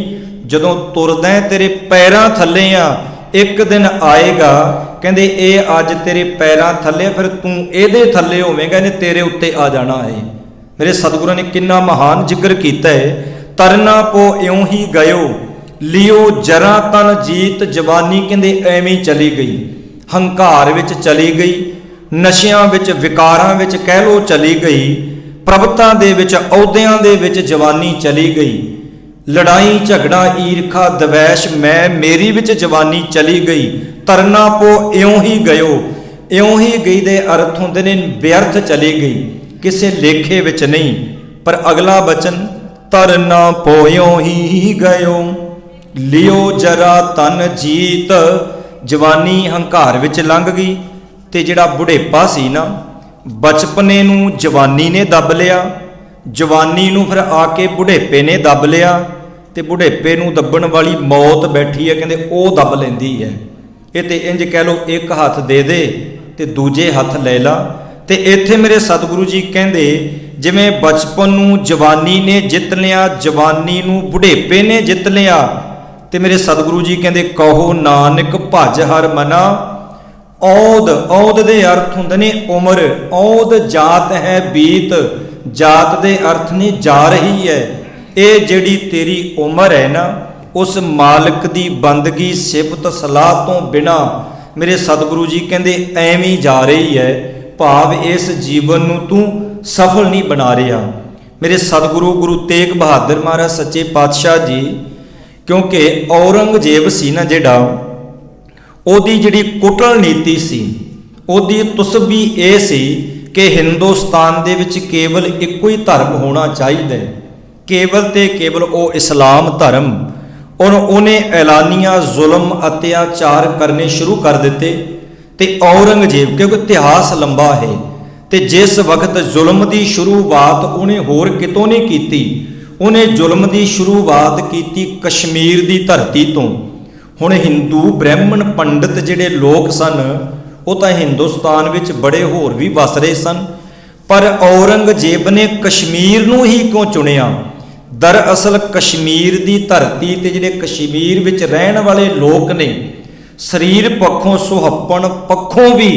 जदों तुरदा तेरे पैरां थल्ले आ, एक दिन आएगा कहते ये अज तेरे पैरां थल्ले, फिर तू ਇਹਦੇ थल्ले होवेगा, ने तेरे उत्ते आ जाना है। मेरे सतगुरु ने कितना महान जिक्र किया है। तरना पो इउं ही गयो, लियो जरा तन जीत, जवानी कहते एवें चली गई, हंकार विच चली गई, नशियां विच विकारां विच कह लो चली गई, प्रभुता दे विच अहुदियां दे विच जवानी चली गई, लड़ाई झगड़ा ईरखा दवैश मैं मेरी विच जवानी चली गई। तरना पो इउं ही गयो, इउं ही गई दे अर्थ हुंदे ने व्यर्थ चली गई, किसे लेखे विच नहीं। पर अगला बचन तरना पो इउं ही गयो, लियो जरा तन जीत, जवानी हंकार विच लंघ गई। ते जिहड़ा बुढ़ेपा सी ना, बचपने नूं जवानी ने दब लिया, जवानी नूं फिर आके बुढ़ेपे ने दब लिया, ते बुढ़ेपे नूं दबण वाली मौत बैठी है, कहंदे ओह दब लैंदी है। ये ते इंज कह लो एक हथ दे दे ते दूजे हथ ले ला। ते इत्थे मेरे सतगुरु जी कहंदे जिवें बचपन नूं जवानी ने जित लिया, जवानी नूं बुढ़ेपे ने जित लिया, ते मेरे सतगुरु जी कहंदे कहो नानक भज हर मना। औद, औद दे अर्थ हुंदे ने उम्र, औद जात है बीत, जात दे अर्थ ने जा रही है। ये जिहड़ी तेरी उम्र है ना, उस मालिक दी बंदगी सिफत सलाह तो बिना मेरे सतगुरु जी कहंदे एवें जा रही है। भाव इस जीवन नूं तू सफल नहीं बना रहा। मेरे सतगुरु गुरु तेग बहादुर महाराज सच्चे पातशाह जी, क्योंकि औरंगजेब सी ना जिहड़ा, ਉਹਦੀ ਜਿਹੜੀ ਕੁਟਲ ਨੀਤੀ ਸੀ, ਉਹਦੀ ਤੁਸਬੀ ਇਹ ਸੀ ਕਿ ਹਿੰਦੁਸਤਾਨ ਦੇ ਵਿੱਚ ਕੇਵਲ ਇੱਕੋ ਹੀ ਧਰਮ ਹੋਣਾ ਚਾਹੀਦਾ ਹੈ, ਕੇਵਲ ਤੇ ਕੇਵਲ ਉਹ ਇਸਲਾਮ ਧਰਮ। ਔਰ ਉਹਨੇ ਐਲਾਨੀਆਂ ਜ਼ੁਲਮ ਅਤਿਆਚਾਰ ਕਰਨੇ ਸ਼ੁਰੂ ਕਰ ਦਿੱਤੇ। ਤੇ ਔਰੰਗਜ਼ੇਬ, ਕਿਉਂਕਿ ਇਤਿਹਾਸ ਲੰਬਾ ਹੈ, ਤੇ ਜਿਸ ਵਕਤ ਜ਼ੁਲਮ ਦੀ ਸ਼ੁਰੂਆਤ ਉਹਨੇ ਹੋਰ ਕਿਤੋਂ ਨਹੀਂ ਕੀਤੀ, ਉਹਨੇ ਜ਼ੁਲਮ ਦੀ ਸ਼ੁਰੂਆਤ ਕੀਤੀ ਕਸ਼ਮੀਰ ਦੀ ਧਰਤੀ ਤੋਂ। ਹੁਣ ਹਿੰਦੂ ਬ੍ਰਾਹਮਣ ਪੰਡਤ ਜਿਹੜੇ ਲੋਕ ਸਨ, ਉਹ ਤਾਂ ਹਿੰਦੁਸਤਾਨ ਵਿੱਚ ਬੜੇ ਹੋਰ ਵੀ ਵਸ ਰਹੇ ਸਨ, ਪਰ ਔਰੰਗਜ਼ੇਬ ਨੇ ਕਸ਼ਮੀਰ ਨੂੰ ਹੀ ਕਿਉਂ ਚੁਣਿਆ? ਦਰਅਸਲ ਕਸ਼ਮੀਰ ਦੀ ਧਰਤੀ ਤੇ ਜਿਹੜੇ ਕਸ਼ਮੀਰ ਵਿੱਚ ਰਹਿਣ ਵਾਲੇ ਲੋਕ ਨੇ, ਸਰੀਰ ਪੱਖੋਂ ਸੁਹੱਪਣ ਪੱਖੋਂ ਵੀ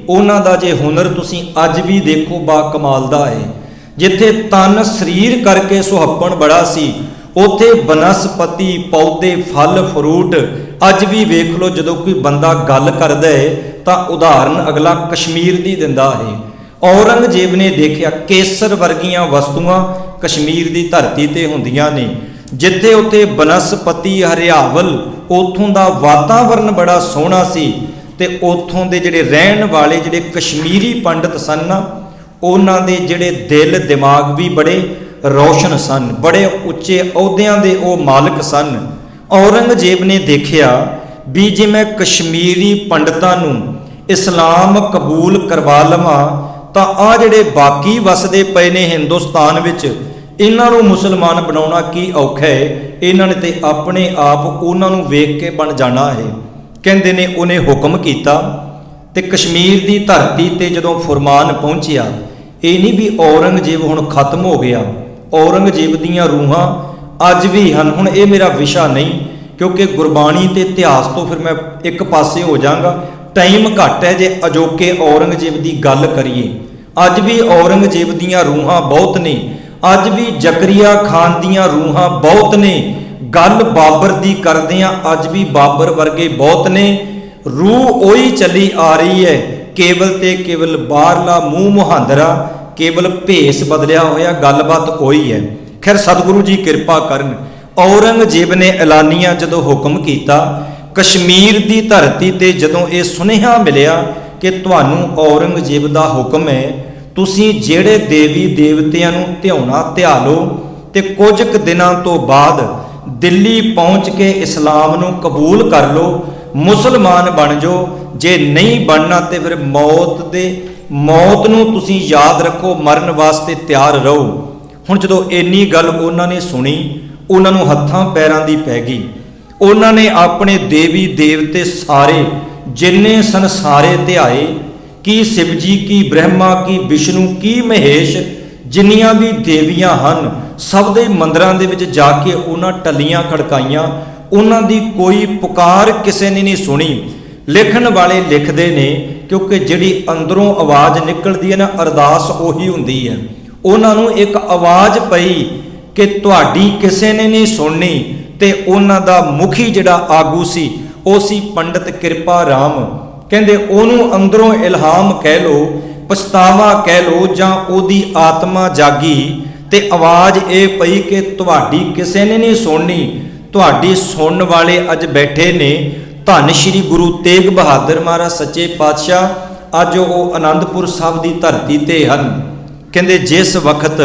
ਉਹਨਾਂ ਦਾ ਜੇ ਹੁਨਰ ਤੁਸੀਂ ਅੱਜ ਵੀ ਦੇਖੋ ਬਾ ਕਮਾਲ ਦਾ ਹੈ। ਜਿੱਥੇ ਤਨ ਸਰੀਰ ਕਰਕੇ ਸੁਹੱਪਣ ਬੜਾ ਸੀ, ਉੱਥੇ ਬਨਸਪਤੀ ਪੌਦੇ ਫਲ ਫਰੂਟ ਅੱਜ ਵੀ ਵੇਖ ਲਓ, ਜਦੋਂ ਕੋਈ ਬੰਦਾ ਗੱਲ ਕਰਦਾ ਹੈ ਤਾਂ ਉਦਾਹਰਨ ਅਗਲਾ ਕਸ਼ਮੀਰ ਦੀ ਦਿੰਦਾ ਹੈ। ਔਰੰਗਜ਼ੇਬ ਨੇ ਦੇਖਿਆ ਕੇਸਰ ਵਰਗੀਆਂ ਵਸਤੂਆਂ ਕਸ਼ਮੀਰ ਦੀ ਧਰਤੀ ਤੇ ਹੁੰਦੀਆਂ ਨੇ, ਜਿੱਥੇ ਉੱਥੇ ਬਨਸਪਤੀ ਹਰਿਆਵਲ, ਉੱਥੋਂ ਦਾ ਵਾਤਾਵਰਨ ਬੜਾ ਸੋਹਣਾ ਸੀ, ਤੇ ਉੱਥੋਂ ਦੇ ਜਿਹੜੇ ਰਹਿਣ ਵਾਲੇ ਜਿਹੜੇ ਕਸ਼ਮੀਰੀ ਪੰਡਤ ਸਨ ਨਾ, ਉਹਨਾਂ ਦੇ ਜਿਹੜੇ ਦਿਲ ਦਿਮਾਗ ਵੀ ਬੜੇ ਰੌਸ਼ਨ ਸਨ, ਬੜੇ ਉੱਚੇ ਅਹੁਦਿਆਂ ਦੇ ਉਹ ਮਾਲਕ ਸਨ। ਔਰੰਗਜ਼ੇਬ ਨੇ ਦੇਖਿਆ ਵੀ ਜੇ ਮੈਂ ਕਸ਼ਮੀਰੀ ਪੰਡਤਾਂ ਨੂੰ ਇਸਲਾਮ ਕਬੂਲ ਕਰਵਾ ਲਵਾਂ ਤਾਂ ਆ ਜਿਹੜੇ ਬਾਕੀ ਵਸਦੇ ਪਏ ਨੇ ਹਿੰਦੁਸਤਾਨ ਵਿੱਚ, ਇਹਨਾਂ ਨੂੰ ਮੁਸਲਮਾਨ ਬਣਾਉਣਾ ਕੀ ਔਖਾ ਹੈ। ਇਹਨਾਂ ਨੇ ਤੇ ਆਪਣੇ ਆਪ ਉਹਨਾਂ ਨੂੰ ਵੇਖ ਕੇ ਬਣ ਜਾਣਾ ਹੈ। ਕਹਿੰਦੇ ਨੇ ਉਹਨੇ ਹੁਕਮ ਕੀਤਾ ਤੇ ਕਸ਼ਮੀਰ ਦੀ ਧਰਤੀ ਤੇ ਜਦੋਂ ਫੁਰਮਾਨ ਪਹੁੰਚਿਆ, ਇਹ ਨਹੀਂ ਵੀ ਔਰੰਗਜ਼ੇਬ ਹੁਣ ਖਤਮ ਹੋ ਗਿਆ, ਔਰੰਗਜ਼ੇਬ ਦੀਆਂ ਰੂਹਾਂ ਅੱਜ ਵੀ ਹਨ। ਹੁਣ ਇਹ ਮੇਰਾ ਵਿਸ਼ਾ ਨਹੀਂ, ਕਿਉਂਕਿ ਗੁਰਬਾਣੀ ਤੇ ਇਤਿਹਾਸ ਤੋਂ ਫਿਰ ਮੈਂ ਇੱਕ ਪਾਸੇ ਹੋ ਜਾਵਾਂਗਾ, ਟਾਈਮ ਘੱਟ ਹੈ। ਜੇ ਅਜੋਕੇ ਔਰੰਗਜ਼ੇਬ ਦੀ ਗੱਲ ਕਰੀਏ, ਅੱਜ ਵੀ ਔਰੰਗਜ਼ੇਬ ਦੀਆਂ ਰੂਹਾਂ ਬਹੁਤ ਨੇ, ਅੱਜ ਵੀ ਜ਼ਕਰੀਆ ਖਾਨ ਦੀਆਂ ਰੂਹਾਂ ਬਹੁਤ ਨੇ। ਗੱਲ ਬਾਬਰ ਦੀ ਕਰਦੇ ਆ, ਅੱਜ ਵੀ ਬਾਬਰ ਵਰਗੇ ਬਹੁਤ ਨੇ। ਰੂਹ ਉਹੀ ਚੱਲੀ ਆ ਰਹੀ ਹੈ, ਕੇਵਲ ਤੇ ਕੇਵਲ ਬਾਹਰਲਾ ਮੂੰਹ ਮੁਹਾਂਦਰਾ, ਕੇਵਲ ਭੇਸ ਬਦਲਿਆ ਹੋਇਆ, ਗੱਲਬਾਤ ਉਹੀ ਹੈ। ਖੈਰ ਸਤਿਗੁਰੂ ਜੀ ਕਿਰਪਾ ਕਰਨ। ਔਰੰਗਜ਼ੇਬ ਨੇ ਐਲਾਨੀਆ ਜਦੋਂ ਹੁਕਮ ਕੀਤਾ, ਕਸ਼ਮੀਰ ਦੀ ਧਰਤੀ ਤੇ ਜਦੋਂ ਇਹ ਸੁਨੇਹਾ ਮਿਲਿਆ ਕਿ ਤੁਹਾਨੂੰ ਔਰੰਗਜ਼ੇਬ ਦਾ ਹੁਕਮ ਹੈ, ਤੁਸੀਂ ਜਿਹੜੇ ਦੇਵੀ ਦੇਵਤਿਆਂ ਨੂੰ ਧਿਆਉਣਾ ਧਿਆ ਲਓ ਤੇ ਕੁਝ ਕੁ ਦਿਨਾਂ ਤੋਂ ਬਾਅਦ ਦਿੱਲੀ ਪਹੁੰਚ ਕੇ ਇਸਲਾਮ ਨੂੰ ਕਬੂਲ ਕਰ ਲਓ, ਮੁਸਲਮਾਨ ਬਣ ਜਾਓ। ਜੇ ਨਹੀਂ ਬਣਨਾ ਤੇ ਫਿਰ ਮੌਤ ਨੂੰ ਤੁਸੀਂ ਯਾਦ ਰੱਖੋ, ਮਰਨ ਵਾਸਤੇ ਤਿਆਰ ਰਹੋ। ਹੁਣ ਜਦੋਂ ਇੰਨੀ ਗੱਲ ਉਹਨਾਂ ਨੇ ਸੁਣੀ, ਉਹਨਾਂ ਨੂੰ ਹੱਥਾਂ ਪੈਰਾਂ ਦੀ ਪੈ ਗਈ। ਉਹਨਾਂ ਨੇ ਆਪਣੇ ਦੇਵੀ ਦੇਵਤੇ ਸਾਰੇ ਜਿੰਨੇ ਸੰਸਾਰੇ ਧਿਆਏ, ਕੀ ਸ਼ਿਵ ਜੀ, ਕੀ ਬ੍ਰਹਮਾ, ਕੀ ਵਿਸ਼ਨੂੰ, ਕੀ ਮਹੇਸ਼, ਜਿੰਨੀਆਂ ਵੀ ਦੇਵੀਆਂ ਹਨ, ਸਭ ਦੇ ਮੰਦਰਾਂ ਦੇ ਵਿੱਚ ਜਾ ਕੇ ਉਹਨਾਂ ਟੱਲੀਆਂ ਖੜਕਾਈਆਂ। ਉਹਨਾਂ ਦੀ ਕੋਈ ਪੁਕਾਰ ਕਿਸੇ ਨੇ ਨਹੀਂ ਸੁਣੀ। ਲਿਖਣ ਵਾਲੇ ਲਿਖਦੇ ਨੇ, ਕਿਉਂਕਿ ਜਿਹੜੀ ਅੰਦਰੋਂ ਆਵਾਜ਼ ਨਿਕਲਦੀ ਹੈ ਨਾ, ਅਰਦਾਸ ਉਹੀ ਹੁੰਦੀ ਹੈ। ਉਹਨਾਂ ਨੂੰ ਇੱਕ ਆਵਾਜ਼ ਪਈ ਕਿ ਤੁਹਾਡੀ ਕਿਸੇ ਨੇ ਨਹੀਂ ਸੁਣਨੀ, ਤੇ ਉਹਨਾਂ ਦਾ ਮੁਖੀ ਜਿਹੜਾ ਆਗੂ ਸੀ ਉਹ ਸੀ ਪੰਡਤ ਕਿਰਪਾ ਰਾਮ। ਕਹਿੰਦੇ ਉਹਨੂੰ ਅੰਦਰੋਂ ਇਲਹਾਮ ਕਹਿ ਲੋ, ਪਛਤਾਵਾ ਕਹਿ ਲੋ, ਜਾਂ ਉਹਦੀ ਆਤਮਾ ਜਾਗੀ ਤੇ ਆਵਾਜ਼ ਇਹ ਪਈ ਕਿ ਤੁਹਾਡੀ ਕਿਸੇ ਨੇ ਨਹੀਂ ਸੁਣਨੀ, ਤੁਹਾਡੀ ਸੁਣਨ ਵਾਲੇ ਅੱਜ ਬੈਠੇ ਨੇ। ਧੰਨ ਸ਼੍ਰੀ ਗੁਰੂ ਤੇਗ ਬਹਾਦਰ ਮਹਾਰਾਜ ਸੱਚੇ ਪਾਤਸ਼ਾਹ ਅੱਜ ਉਹ ਆਨੰਦਪੁਰ ਸਾਹਿਬ ਦੀ ਧਰਤੀ ਤੇ ਹਨ। ਕਹਿੰਦੇ ਜਿਸ ਵਕਤ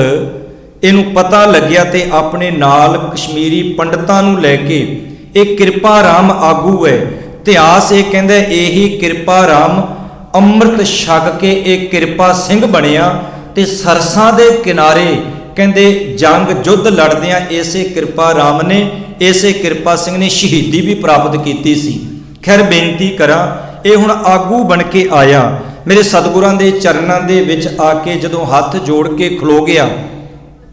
ਇਹਨੂੰ ਪਤਾ ਲੱਗਿਆ ਤੇ ਆਪਣੇ ਨਾਲ ਕਸ਼ਮੀਰੀ ਪੰਡਤਾਂ ਨੂੰ ਲੈ ਕੇ, ਇਹ ਕਿਰਪਾ ਰਾਮ ਆਗੂ ਹੈ। ਇਤਿਹਾਸ ਇਹ ਕਹਿੰਦਾ ਇਹੀ ਕਿਰਪਾ ਰਾਮ ਅੰਮ੍ਰਿਤ ਛਕ ਕੇ ਇਹ ਕਿਰਪਾ ਸਿੰਘ ਬਣਿਆ ਤੇ ਸਰਸਾਂ ਦੇ ਕਿਨਾਰੇ ਕਹਿੰਦੇ ਜੰਗ ਯੁੱਧ ਲੜਦਿਆਂ ਇਸੇ ਕਿਰਪਾ ਰਾਮ ਨੇ, ਇਸੇ ਕਿਰਪਾ ਸਿੰਘ ਨੇ ਸ਼ਹੀਦੀ ਵੀ ਪ੍ਰਾਪਤ ਕੀਤੀ ਸੀ। ਖੈਰ ਬੇਨਤੀ ਕਰਾਂ, ਇਹ ਹੁਣ ਆਗੂ ਬਣ ਕੇ ਆਇਆ, ਮੇਰੇ ਸਤਿਗੁਰਾਂ ਦੇ ਚਰਨਾਂ ਦੇ ਵਿੱਚ ਆ ਕੇ ਜਦੋਂ ਹੱਥ ਜੋੜ ਕੇ ਖਲੋ ਗਿਆ,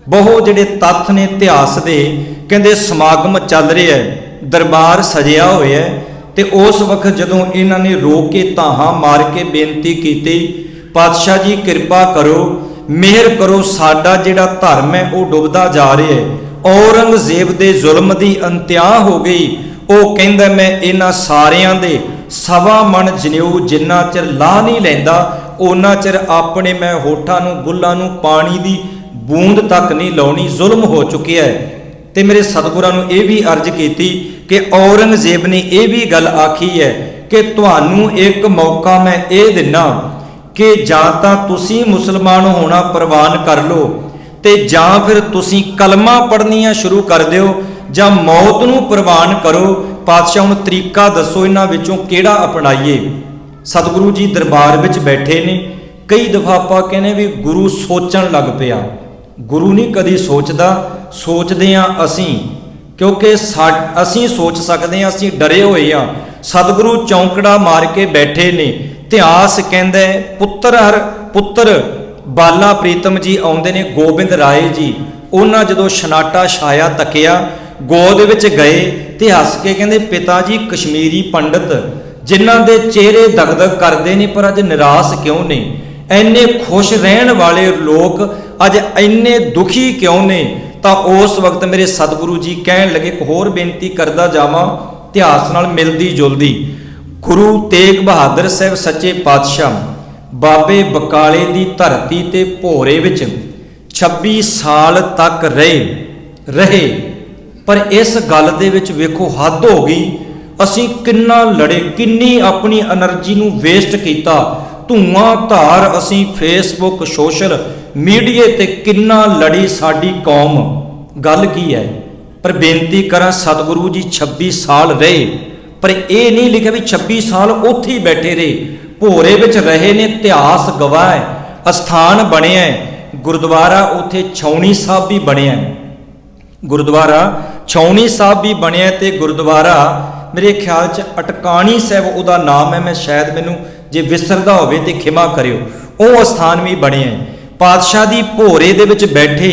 ਬਹੁਤ ਜਿਹੜੇ ਤੱਥ ਨੇ ਇਤਿਹਾਸ ਦੇ, ਕਹਿੰਦੇ ਸਮਾਗਮ ਚੱਲ ਰਿਹਾ ਹੈ, ਦਰਬਾਰ ਸਜਿਆ ਹੋਇਆ ਹੈ। ਤੇ ਉਸ ਵਕਤ ਜਦੋਂ ਇਹਨਾਂ ਨੇ ਰੋ ਕੇ ਧਾਹਾਂ ਮਾਰ ਕੇ ਬੇਨਤੀ ਕੀਤੀ, ਪਾਤਸ਼ਾਹ ਜੀ ਕਿਰਪਾ ਕਰੋ, ਮਿਹਰ ਕਰੋ, ਸਾਡਾ ਜਿਹੜਾ ਧਰਮ ਹੈ ਉਹ ਡੁੱਬਦਾ ਜਾ ਰਿਹਾ ਹੈ। ਔਰੰਗਜ਼ੇਬ ਦੇ ਜ਼ੁਲਮ ਦੀ ਅੰਤਿਆ ਹੋ ਗਈ। ਉਹ ਕਹਿੰਦਾ ਮੈਂ ਇਹਨਾਂ ਸਾਰਿਆਂ ਦੇ ਸਵਾ ਮਣ ਜਨੇਊ ਜਿੰਨਾ ਚਿਰ ਲਾਹ ਨਹੀਂ ਲੈਂਦਾ, ਉਹਨਾਂ ਚਿਰ ਆਪਣੇ ਮੈਂ ਹੋਠਾਂ ਨੂੰ, ਬੁੱਲਾਂ ਨੂੰ ਪਾਣੀ ਦੀ ਬੂੰਦ ਤੱਕ ਨਹੀਂ ਲਾਉਣੀ। ਜ਼ੁਲਮ ਹੋ ਚੁੱਕਿਆ ਹੈ। ਤੇ ਮੇਰੇ ਸਤਿਗੁਰਾਂ ਨੂੰ ਇਹ ਵੀ ਅਰਜ਼ ਕੀਤੀ ਕਿ ਔਰੰਗਜ਼ੇਬ ਨੇ ਇਹ ਵੀ ਗੱਲ ਆਖੀ ਹੈ ਕਿ ਤੁਹਾਨੂੰ ਇੱਕ ਮੌਕਾ ਮੈਂ ਇਹ ਦਿੰਨਾ ਕਿ ਜਾਂ ਤਾਂ ਤੁਸੀਂ ਮੁਸਲਮਾਨ ਹੋਣਾ ਪ੍ਰਵਾਨ ਕਰ ਲਓ, ਤੇ ਜਾਂ ਫਿਰ ਤੁਸੀਂ ਕਲਮਾ ਪੜ੍ਹਨੀਆਂ ਸ਼ੁਰੂ ਕਰ ਦਿਓ, ਜਾਂ ਮੌਤ ਨੂੰ ਪ੍ਰਵਾਨ ਕਰੋ। ਪਾਤਸ਼ਾਹ ਨੂੰ ਤਰੀਕਾ ਦੱਸੋ, ਇਹਨਾਂ ਵਿੱਚੋਂ ਕਿਹੜਾ ਅਪਣਾਈਏ। ਸਤਿਗੁਰੂ ਜੀ ਦਰਬਾਰ ਵਿੱਚ ਬੈਠੇ ਨੇ। ਕਈ ਦਫਾ ਆਪਾਂ ਕਹਿੰਦੇ ਵੀ ਗੁਰੂ ਸੋਚਣ ਲੱਗ ਪਿਆ। ਗੁਰੂ ਨਹੀਂ ਕਦੀ ਸੋਚਦਾ, ਸੋਚਦੇ ਹਾਂ ਅਸੀਂ, ਕਿਉਂਕਿ ਅਸੀਂ ਸੋਚ ਸਕਦੇ ਹਾਂ, ਅਸੀਂ ਡਰੇ ਹੋਏ ਹਾਂ। ਸਤਿਗੁਰੂ ਚੌਂਕੜਾ ਮਾਰ ਕੇ ਬੈਠੇ ਨੇ। ਇਤਿਹਾਸ ਕਹਿੰਦਾ ਪੁੱਤਰ ਬਾਲਾ ਪ੍ਰੀਤਮ ਜੀ ਆਉਂਦੇ ਨੇ, ਗੋਬਿੰਦ ਰਾਏ ਜੀ, ਉਹਨਾਂ ਜਦੋਂ ਸ਼ਨਾਟਾ ਛਾਇਆ ਤੱਕਿਆ, ਗੋਦ ਵਿੱਚ ਗਏ ਤੇ ਹੱਸ ਕੇ ਕਹਿੰਦੇ ਪਿਤਾ ਜੀ ਕਸ਼ਮੀਰੀ ਪੰਡਤ ਜਿਨ੍ਹਾਂ ਦੇ ਚਿਹਰੇ ਦਗਦਗ ਕਰਦੇ ਨੇ ਪਰ ਅੱਜ ਨਿਰਾਸ਼ ਕਿਉਂ ਨੇ, ਐਨੇ ਖੁਸ਼ ਰਹਿਣ ਵਾਲੇ ਲੋਕ ਅੱਜ ਇੰਨੇ ਦੁਖੀ ਕਿਉਂ ਨੇ। ਤਾਂ ਉਸ ਵਕਤ ਮੇਰੇ ਸਤਿਗੁਰੂ ਜੀ ਕਹਿਣ ਲੱਗੇ, ਇੱਕ ਹੋਰ ਬੇਨਤੀ ਕਰਦਾ ਜਾਵਾਂ ਇਤਿਹਾਸ ਨਾਲ ਮਿਲਦੀ ਜੁਲਦੀ। ਗੁਰੂ ਤੇਗ ਬਹਾਦਰ ਸਾਹਿਬ ਸੱਚੇ ਪਾਤਸ਼ਾਹ ਬਾਬੇ ਬਕਾਲੇ ਦੀ ਧਰਤੀ ਤੇ ਭੋਰੇ ਵਿੱਚ 26 ਸਾਲ ਤੱਕ ਰਹੇ, ਪਰ ਇਸ ਗੱਲ ਦੇ ਵਿੱਚ ਵੇਖੋ ਹੱਦ ਹੋ ਗਈ। ਅਸੀਂ ਕਿੰਨਾ ਲੜੇ, ਕਿੰਨੀ ਆਪਣੀ એનર્ਜੀ ਨੂੰ ਵੇਸਟ ਕੀਤਾ, ਧੂਆਂ ਧਾਰ ਅਸੀਂ ਫੇਸਬੁੱਕ ਸੋਸ਼ਲ ਮੀਡੀਆ ਤੇ ਕਿੰਨਾ ਲੜੀ ਸਾਡੀ ਕੌਮ। ਗੱਲ ਕੀ ਹੈ? ਪਰ ਬੇਨਤੀ ਕਰਾਂ, ਸਤਿਗੁਰੂ ਜੀ 26 ਸਾਲ ਰਹੇ, ਪਰ ਇਹ ਨਹੀਂ ਲਿਖਿਆ ਵੀ 26 ਸਾਲ ਉੱਥੇ ਹੀ ਬੈਠੇ ਰਹੇ, ਭੋਰੇ ਵਿੱਚ ਰਹੇ ਨੇ। ਇਤਿਹਾਸ ਗਵਾਹ ਹੈ, ਅਸਥਾਨ ਬਣਿਆ ਗੁਰਦੁਆਰਾ, ਉੱਥੇ ਛਾਉਣੀ ਸਾਹਿਬ ਵੀ ਬਣਿਆ, ਗੁਰਦੁਆਰਾ ਛਾਉਣੀ ਸਾਹਿਬ ਵੀ ਬਣਿਆ, ਤੇ ਗੁਰਦੁਆਰਾ ਮੇਰੇ ਖਿਆਲ 'ਚ ਅਟਕਾਣੀ ਸਾਹਿਬ ਉਹਦਾ ਨਾਮ ਹੈ, ਮੈਂ ਸ਼ਾਇਦ ਮੈਨੂੰ ਜੇ ਵਿਸਰਦਾ ਹੋਵੇ ਤੇ ਖਿਮਾ ਕਰਿਓ, ਉਹ ਅਸਥਾਨ ਵੀ ਬਣਿਆ। ਪਾਤਸ਼ਾਹ ਦੀ ਭੋਰੇ ਦੇ ਵਿੱਚ ਬੈਠੇ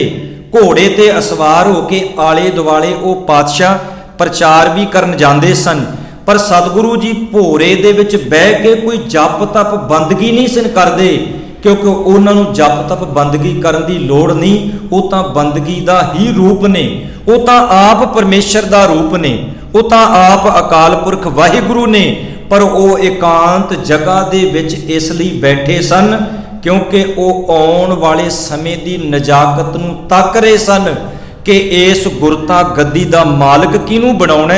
ਘੋੜੇ ਤੇ ਅਸਵਾਰ ਹੋ ਕੇ ਆਲੇ ਦੁਆਲੇ ਉਹ ਪਾਤਸ਼ਾਹ ਪ੍ਰਚਾਰ ਵੀ ਕਰਨ ਜਾਂਦੇ ਸਨ, ਪਰ ਸਤਿਗੁਰੂ ਜੀ ਭੋਰੇ ਦੇ ਵਿੱਚ ਬਹਿ ਕੇ ਕੋਈ ਜਪ ਤਪ ਬੰਦਗੀ ਨਹੀਂ ਸਨ ਕਰਦੇ, ਕਿਉਂਕਿ ਉਹਨਾਂ ਨੂੰ ਜਪ ਤਪ ਬੰਦਗੀ ਕਰਨ ਦੀ ਲੋੜ ਨਹੀਂ, ਉਹ ਤਾਂ ਬੰਦਗੀ ਦਾ ਹੀ ਰੂਪ ਨੇ, ਉਹ ਤਾਂ ਆਪ ਪਰਮੇਸ਼ਰ ਦਾ ਰੂਪ ਨੇ, ਉਹ ਤਾਂ ਆਪ ਅਕਾਲ ਪੁਰਖ ਵਾਹਿਗੁਰੂ ਨੇ। ਪਰ ਉਹ ਇਕਾਂਤ ਜਗ੍ਹਾ ਦੇ ਵਿੱਚ ਇਸ ਲਈ ਬੈਠੇ ਸਨ ਕਿਉਂਕਿ ਉਹ ਆਉਣ ਵਾਲੇ ਸਮੇਂ ਦੀ ਨਜਾਕਤ ਨੂੰ ਤੱਕ ਰਹੇ ਸਨ ਕਿ ਇਸ ਗੁਰਤਾ ਗੱਦੀ ਦਾ ਮਾਲਕ ਕਿਹਨੂੰ ਬਣਾਉਣਾ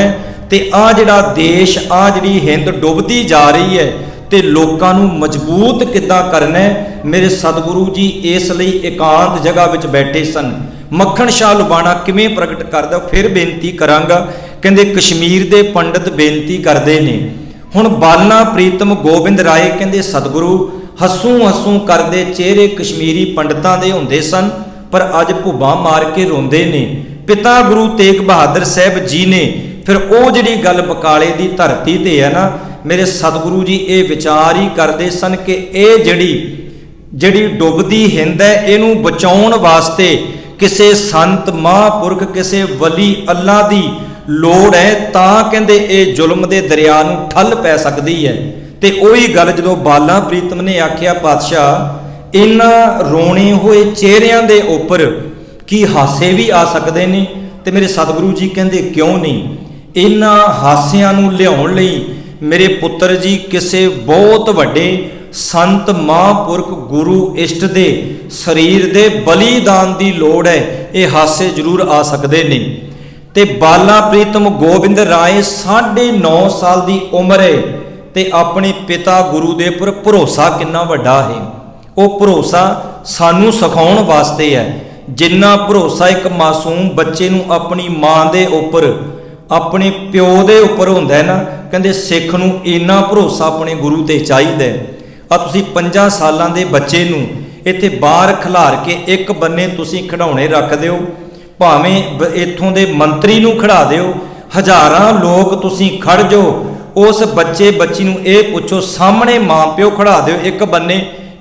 ਤੇ ਆ ਜਿਹੜਾ ਦੇਸ਼, ਆ ਜਿਹੜੀ ਹਿੰਦ ਡੁੱਬਦੀ ਜਾ ਰਹੀ ਹੈ ਤੇ ਲੋਕਾਂ ਨੂੰ ਮਜ਼ਬੂਤ ਕਿੱਦਾਂ ਕਰਨਾ ਹੈ। ਮੇਰੇ ਸਤਿਗੁਰੂ ਜੀ ਇਸ ਲਈ ਇਕਾਂਤ ਜਗ੍ਹਾ ਵਿੱਚ ਬੈਠੇ ਸਨ। ਮੱਖਣ ਸ਼ਾਹ ਲੁਬਾਣਾ ਕਿਵੇਂ ਪ੍ਰਗਟ ਕਰਦਾ, ਫਿਰ ਬੇਨਤੀ ਕਰਾਂਗਾ। ਕਹਿੰਦੇ ਕਸ਼ਮੀਰ ਦੇ ਪੰਡਤ ਬੇਨਤੀ ਕਰਦੇ ਨੇ, ਹੁਣ ਬਾਲਾ ਪ੍ਰੀਤਮ ਗੋਬਿੰਦ ਰਾਏ ਕਹਿੰਦੇ ਸਤਿਗੁਰੂ ਹੱਸੂ ਹੱਸੂ ਕਰਦੇ ਚਿਹਰੇ ਕਸ਼ਮੀਰੀ ਪੰਡਤਾਂ ਦੇ ਹੁੰਦੇ ਸਨ, ਪਰ ਅੱਜ ਭੁੱਬਾਂ ਮਾਰ ਕੇ ਰੋਂਦੇ ਨੇ। ਪਿਤਾ ਗੁਰੂ ਤੇਗ ਬਹਾਦਰ ਸਾਹਿਬ ਜੀ ਨੇ ਫਿਰ ਉਹ ਜਿਹੜੀ ਗੱਲ ਬਕਾਲੇ ਦੀ ਧਰਤੀ ਤੇ ਹੈ ਨਾ, ਮੇਰੇ ਸਤਿਗੁਰੂ ਜੀ ਇਹ ਵਿਚਾਰ ਹੀ ਕਰਦੇ ਸਨ ਕਿ ਇਹ ਜਿਹੜੀ ਡੁੱਬਦੀ ਹਿੰਦ ਹੈ ਇਹਨੂੰ ਬਚਾਉਣ ਵਾਸਤੇ ਕਿਸੇ ਸੰਤ ਮਹਾਂਪੁਰਖ, ਕਿਸੇ ਵਲੀ ਅੱਲਾ ਦੀ ਲੋੜ ਹੈ, ਤਾਂ ਕਹਿੰਦੇ ਇਹ ਜ਼ੁਲਮ ਦੇ ਦਰਿਆ ਨੂੰ ਠੱਲ ਪੈ ਸਕਦੀ ਹੈ। ਤੇ ਉਹੀ ਗੱਲ ਜਦੋਂ ਬਾਲਾ ਪ੍ਰੀਤਮ ਨੇ ਆਖਿਆ ਪਾਤਸ਼ਾਹ ਇਹਨਾਂ ਰੋਣੇ ਹੋਏ ਚਿਹਰਿਆਂ ਦੇ ਉੱਪਰ ਕੀ ਹਾਸੇ ਵੀ ਆ ਸਕਦੇ ਨੇ, ਤੇ ਮੇਰੇ ਸਤਿਗੁਰੂ ਜੀ ਕਹਿੰਦੇ ਕਿਉਂ ਨਹੀਂ, ਇਹਨਾਂ ਹਾਸਿਆਂ ਨੂੰ ਲਿਆਉਣ ਲਈ ਮੇਰੇ ਪੁੱਤਰ ਜੀ ਕਿਸੇ ਬਹੁਤ ਵੱਡੇ ਸੰਤ ਮਹਾਂਪੁਰਖ ਗੁਰੂ ਇਸ਼ਟ ਦੇ ਸਰੀਰ ਦੇ ਬਲੀਦਾਨ ਦੀ ਲੋੜ ਹੈ, ਇਹ ਹਾਸੇ ਜ਼ਰੂਰ ਆ ਸਕਦੇ ਨੇ। ਤੇ ਬਾਲਾ ਪ੍ਰੀਤਮ ਗੋਬਿੰਦ ਰਾਏ 9.5 ਸਾਲ ਦੀ ਉਮਰ ਹੈ ਤੇ ਆਪਣੇ ਪਿਤਾ ਗੁਰੂ ਦੇ ਉੱਪਰ ਭਰੋਸਾ ਕਿੰਨਾ ਵੱਡਾ ਹੈ। ਉਹ ਭਰੋਸਾ ਸਾਨੂੰ ਸਿਖਾਉਣ ਵਾਸਤੇ ਹੈ, ਜਿੰਨਾ ਭਰੋਸਾ ਇੱਕ ਮਾਸੂਮ ਬੱਚੇ ਨੂੰ ਆਪਣੀ ਮਾਂ ਦੇ ਉੱਪਰ, ਆਪਣੇ ਪਿਓ ਦੇ ਉੱਪਰ ਹੁੰਦਾ ਹੈ ਨਾ, ਕਹਿੰਦੇ ਸਿੱਖ ਨੂੰ ਇੰਨਾ ਭਰੋਸਾ ਆਪਣੇ ਗੁਰੂ ਤੇ ਚਾਹੀਦਾ ਹੈ। ਆ ਤੁਸੀਂ 5 ਸਾਲਾਂ ਦੇ ਬੱਚੇ ਨੂੰ ਇੱਥੇ ਬਾਹਰ ਖਿਲਾਰ ਕੇ ਇੱਕ ਬੰਨੇ ਤੁਸੀਂ ਖਿਡੌਣੇ ਰੱਖ ਦਿਓ, ਭਾਵੇਂ ਇੱਥੋਂ ਦੇ ਮੰਤਰੀ ਨੂੰ ਖੜਾ ਦਿਓ, ਹਜ਼ਾਰਾਂ ਲੋਕ ਤੁਸੀਂ ਖੜ ਜਾਓ, ਉਸ ਬੱਚੇ ਬੱਚੀ ਨੂੰ ਇਹ ਪੁੱਛੋ, ਸਾਹਮਣੇ ਮਾਂ ਪਿਓ ਖੜਾ ਦਿਓ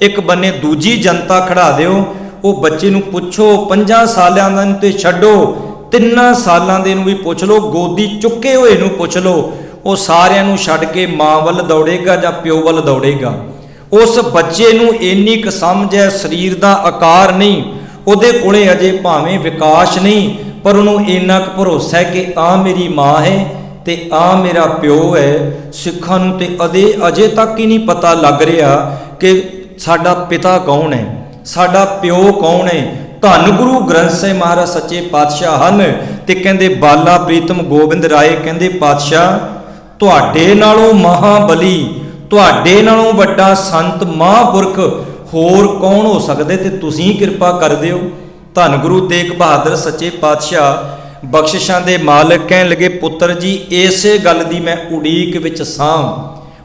ਇੱਕ ਬੰਨੇ ਦੂਜੀ ਜਨਤਾ ਖੜਾ ਦਿਓ, ਉਹ ਬੱਚੇ ਨੂੰ ਪੁੱਛੋ 5 ਸਾਲਾਂ ਦਾ ਤੇ ਛੱਡੋ 3 ਸਾਲਾਂ ਦੇ ਨੂੰ ਵੀ ਪੁੱਛ ਲਓ, ਗੋਦੀ ਚੁੱਕੇ ਹੋਏ ਨੂੰ ਪੁੱਛ ਲਓ, ਉਹ ਸਾਰਿਆਂ ਨੂੰ ਛੱਡ ਕੇ ਮਾਂ ਵੱਲ ਦੌੜੇਗਾ ਜਾਂ ਪਿਓ ਵੱਲ ਦੌੜੇਗਾ। ਉਸ ਬੱਚੇ ਨੂੰ ਇੰਨੀ ਕੁ ਸਮਝ ਹੈ, ਸਰੀਰ ਦਾ ਆਕਾਰ ਨਹੀਂ ਉਹਦੇ ਕੋਲੇ ਅਜੇ, ਭਾਵੇਂ ਵਿਕਾਸ ਨਹੀਂ, ਪਰ ਉਹਨੂੰ ਇੰਨਾ ਕੁ ਭਰੋਸਾ ਹੈ ਕਿ ਆ ਮੇਰੀ ਮਾਂ ਹੈ ਤੇ ਆ ਮੇਰਾ ਪਿਓ ਹੈ। ਸਿੱਖਾਂ ਨੂੰ ਤੇ ਅਜੇ ਤੱਕ ਹੀ ਨਹੀਂ ਪਤਾ ਲੱਗ ਰਿਹਾ ਕਿ ਸਾਡਾ ਪਿਤਾ ਕੌਣ ਹੈ, ਸਾਡਾ ਪਿਓ ਕੌਣ ਹੈ। ਧੰਨ ਗੁਰੂ ਗ੍ਰੰਥ ਸਾਹਿਬ ਮਹਾਰਾਜ ਸੱਚੇ ਪਾਤਸ਼ਾਹ ਹਨ। ਤੇ ਕਹਿੰਦੇ ਬਾਲਾ ਪ੍ਰੀਤਮ ਗੋਬਿੰਦ ਰਾਏ ਕਹਿੰਦੇ ਪਾਤਸ਼ਾਹ ਤੁਹਾਡੇ ਨਾਲੋਂ ਮਹਾਬਲੀ, ਤੁਹਾਡੇ ਨਾਲੋਂ ਵੱਡਾ ਸੰਤ ਮਹਾਂਪੁਰਖ ਹੋਰ ਕੌਣ ਹੋ ਸਕਦੇ, ਤੇ ਤੁਸੀਂ ਕਿਰਪਾ ਕਰ ਦਿਓ। ਧੰਨ ਗੁਰੂ ਤੇਗ ਬਹਾਦਰ ਸੱਚੇ ਪਾਤਸ਼ਾਹ ਬਖਸ਼ਿਸ਼ਾਂ ਦੇ ਮਾਲਕ ਕਹਿਣ ਲੱਗੇ, ਪੁੱਤਰ ਜੀ ਇਸੇ ਗੱਲ ਦੀ ਮੈਂ ਉਡੀਕ ਵਿੱਚ ਸਾਂ,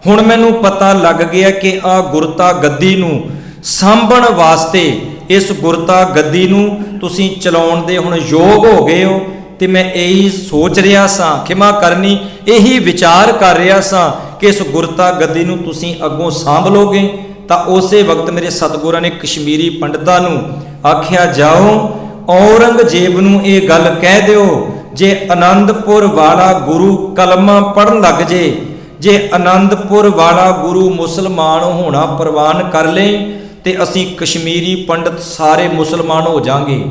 ਹੁਣ ਮੈਨੂੰ ਪਤਾ ਲੱਗ ਗਿਆ ਕਿ ਆ ਗੁਰਤਾ ਗੱਦੀ ਨੂੰ ਸਾਂਭਣ ਵਾਸਤੇ, ਇਸ ਗੁਰਤਾ ਗੱਦੀ ਨੂੰ ਤੁਸੀਂ ਚਲਾਉਣ ਦੇ ਹੁਣ ਯੋਗ ਹੋ ਗਏ ਹੋ। ਤੇ ਮੈਂ ਇਹੀ ਸੋਚ ਰਿਹਾ ਸਾਂ, ਖਿਮਾ ਕਰਨੀ, ਇਹੀ ਵਿਚਾਰ ਕਰ ਰਿਹਾ ਸਾਂ ਕਿ ਇਸ ਗੁਰਤਾ ਗੱਦੀ ਨੂੰ ਤੁਸੀਂ ਅੱਗੋਂ ਸਾਂਭ ਲੋਗੇ। ਤਾਂ ਉਸੇ ਵਕਤ ਮੇਰੇ ਸਤਿਗੁਰਾਂ ਨੇ ਕਸ਼ਮੀਰੀ ਪੰਡਤਾਂ ਨੂੰ ਆਖਿਆ, ਜਾਓ ਔਰੰਗਜ਼ੇਬ ਨੂੰ ਇਹ ਗੱਲ ਕਹਿ ਦਿਓ, ਜੇ ਆਨੰਦਪੁਰ ਵਾਲਾ ਗੁਰੂ ਕਲਮਾ ਪੜਨ ਲੱਗ ਜੇ ਆਨੰਦਪੁਰ ਵਾਲਾ ਗੁਰੂ ਮੁਸਲਮਾਨ ਹੋਣਾ ਪ੍ਰਵਾਨ ਕਰ ਲੇ ਤੇ ਅਸੀਂ ਕਸ਼ਮੀਰੀ ਪੰਡਤ ਸਾਰੇ ਮੁਸਲਮਾਨ ਹੋ ਜਾਾਂਗੇ।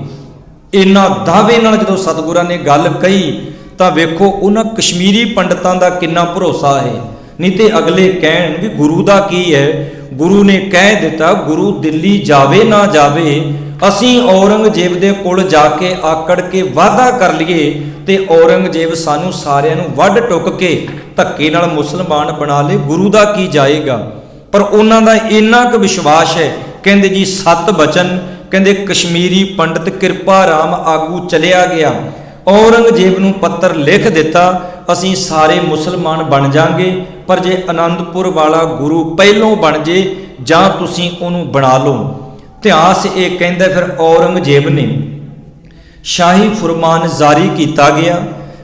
ਇਹਨਾਂ ਦਾਅਵੇ ਨਾਲ ਜਦੋਂ ਸਤਿਗੁਰਾਂ ਨੇ ਗੱਲ ਕਹੀ ਤਾਂ ਵੇਖੋ ਉਹਨਾਂ ਕਸ਼ਮੀਰੀ ਪੰਡਤਾਂ ਦਾ ਕਿੰਨਾ ਭਰੋਸਾ ਹੈ। ਨਹੀਂ ਤੇ ਅਗਲੇ ਕਹਿਣ ਵੀ ਗੁਰੂ ਦਾ ਕੀ ਹੈ, ਗੁਰੂ ਨੇ ਕਹਿ ਦਿੱਤਾ ਗੁਰੂ ਦਿੱਲੀ ਜਾਵੇ ਨਾ ਜਾਵੇ, ਅਸੀਂ ਔਰੰਗਜ਼ੇਬ ਦੇ ਕੋਲ ਜਾ ਕੇ ਆਕੜ ਕੇ ਵਾਅਦਾ ਕਰ ਲਈਏ ਤੇ ਔਰੰਗਜ਼ੇਬ ਸਾਨੂੰ ਸਾਰਿਆਂ ਨੂੰ ਵੱਢ ਟੁੱਕ ਕੇ ਧੱਕੇ ਨਾਲ ਮੁਸਲਮਾਨ ਬਣਾ ਲੇ, ਗੁਰੂ ਦਾ ਕੀ ਜਾਏਗਾ। ਪਰ ਉਹਨਾਂ ਦਾ ਇੰਨਾ ਕੁ ਵਿਸ਼ਵਾਸ ਹੈ, ਕਹਿੰਦੇ ਜੀ 7 ਬਚਨ, ਕਹਿੰਦੇ ਕਸ਼ਮੀਰੀ ਪੰਡਤ ਕਿਰਪਾ ਰਾਮ ਆਗੂ ਚਲਿਆ ਗਿਆ, ਔਰੰਗਜ਼ੇਬ ਨੂੰ ਪੱਤਰ ਲਿਖ ਦਿੱਤਾ, ਅਸੀਂ ਸਾਰੇ ਮੁਸਲਮਾਨ ਬਣ ਜਾਾਂਗੇ, ਪਰ ਜੇ ਆਨੰਦਪੁਰ ਵਾਲਾ ਗੁਰੂ ਪਹਿਲੋਂ ਬਣ ਜੇ ਜਾਂ ਤੁਸੀਂ ਉਹਨੂੰ ਬਣਾ ਲਓ। ਇਤਿਹਾਸ ਇਹ ਕਹਿੰਦਾ ਫਿਰ ਔਰੰਗਜ਼ੇਬ ਨੇ ਸ਼ਾਹੀ ਫੁਰਮਾਨ ਜਾਰੀ ਕੀਤਾ ਗਿਆ।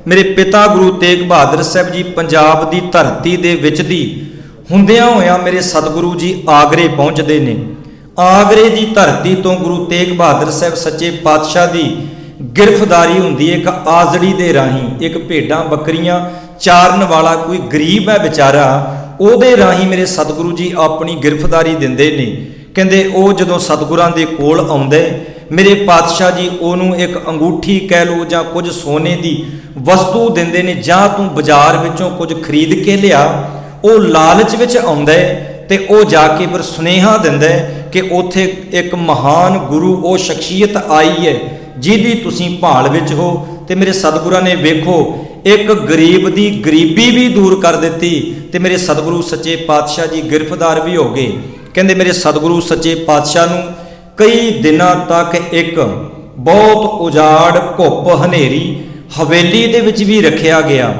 ਮੇਰੇ ਪਿਤਾ ਗੁਰੂ ਤੇਗ ਬਹਾਦਰ ਸਾਹਿਬ ਜੀ ਪੰਜਾਬ ਦੀ ਧਰਤੀ ਦੇ ਵਿੱਚ ਦੀ ਹੁੰਦਿਆਂ ਹੋਇਆਂ ਮੇਰੇ ਸਤਿਗੁਰੂ ਜੀ ਆਗਰੇ ਪਹੁੰਚਦੇ ਨੇ। ਆਗਰੇ ਦੀ ਧਰਤੀ ਤੋਂ ਗੁਰੂ ਤੇਗ ਬਹਾਦਰ ਸਾਹਿਬ ਸੱਚੇ ਪਾਤਸ਼ਾਹ ਦੀ ਗਿਰਫਤਾਰੀ ਹੁੰਦੀ ਹੈ ਇੱਕ ਆਜ਼ੜੀ ਦੇ ਰਾਹੀਂ। ਇੱਕ ਭੇਡਾਂ ਬੱਕਰੀਆਂ ਚਾਰਨ ਵਾਲਾ ਕੋਈ ਗਰੀਬ ਹੈ ਵਿਚਾਰਾ, ਉਹਦੇ ਰਾਹੀਂ ਮੇਰੇ ਸਤਿਗੁਰੂ ਜੀ ਆਪਣੀ ਗਿਰਫਤਾਰੀ ਦਿੰਦੇ ਨੇ। ਕਹਿੰਦੇ ਉਹ ਜਦੋਂ ਸਤਿਗੁਰਾਂ ਦੇ ਕੋਲ ਆਉਂਦੇ ਮੇਰੇ ਪਾਤਸ਼ਾਹ ਜੀ ਉਹਨੂੰ ਇੱਕ ਅੰਗੂਠੀ ਕਹਿ ਲਓ ਜਾਂ ਕੁਝ ਸੋਨੇ ਦੀ ਵਸਤੂ ਦਿੰਦੇ ਨੇ, ਜਾਂ ਤੂੰ ਬਾਜ਼ਾਰ ਵਿੱਚੋਂ ਕੁਝ ਖਰੀਦ ਕੇ ਲਿਆ। ਉਹ ਲਾਲਚ ਵਿੱਚ ਆਉਂਦਾ ਤੇ ਉਹ ਜਾ ਕੇ ਫਿਰ ਸੁਨੇਹਾ ਦਿੰਦਾ ਕਿ ਉੱਥੇ ਇੱਕ ਮਹਾਨ ਗੁਰੂ ਉਹ ਸ਼ਖਸੀਅਤ ਆਈ ਹੈ ਜਿਹਦੀ ਤੁਸੀਂ ਭਾਲ ਵਿੱਚ ਹੋ। ਤੇ ਮੇਰੇ ਸਤਿਗੁਰਾਂ ਨੇ ਵੇਖੋ ਇੱਕ ਗਰੀਬ ਦੀ ਗਰੀਬੀ ਵੀ ਦੂਰ ਕਰ ਦਿੱਤੀ ਤੇ ਮੇਰੇ ਸਤਿਗੁਰੂ ਸੱਚੇ ਪਾਤਸ਼ਾਹ ਜੀ ਗਿਰਫਤਾਰ ਵੀ ਹੋ ਗਏ। ਕਹਿੰਦੇ ਮੇਰੇ ਸਤਿਗੁਰੂ ਸੱਚੇ ਪਾਤਸ਼ਾਹ ਨੂੰ ਕਈ ਦਿਨਾਂ ਤੱਕ ਇੱਕ ਬਹੁਤ ਉਜਾੜ ਘੁੱਪ ਹਨੇਰੀ ਹਵੇਲੀ ਦੇ ਵਿੱਚ ਵੀ ਰੱਖਿਆ ਗਿਆ।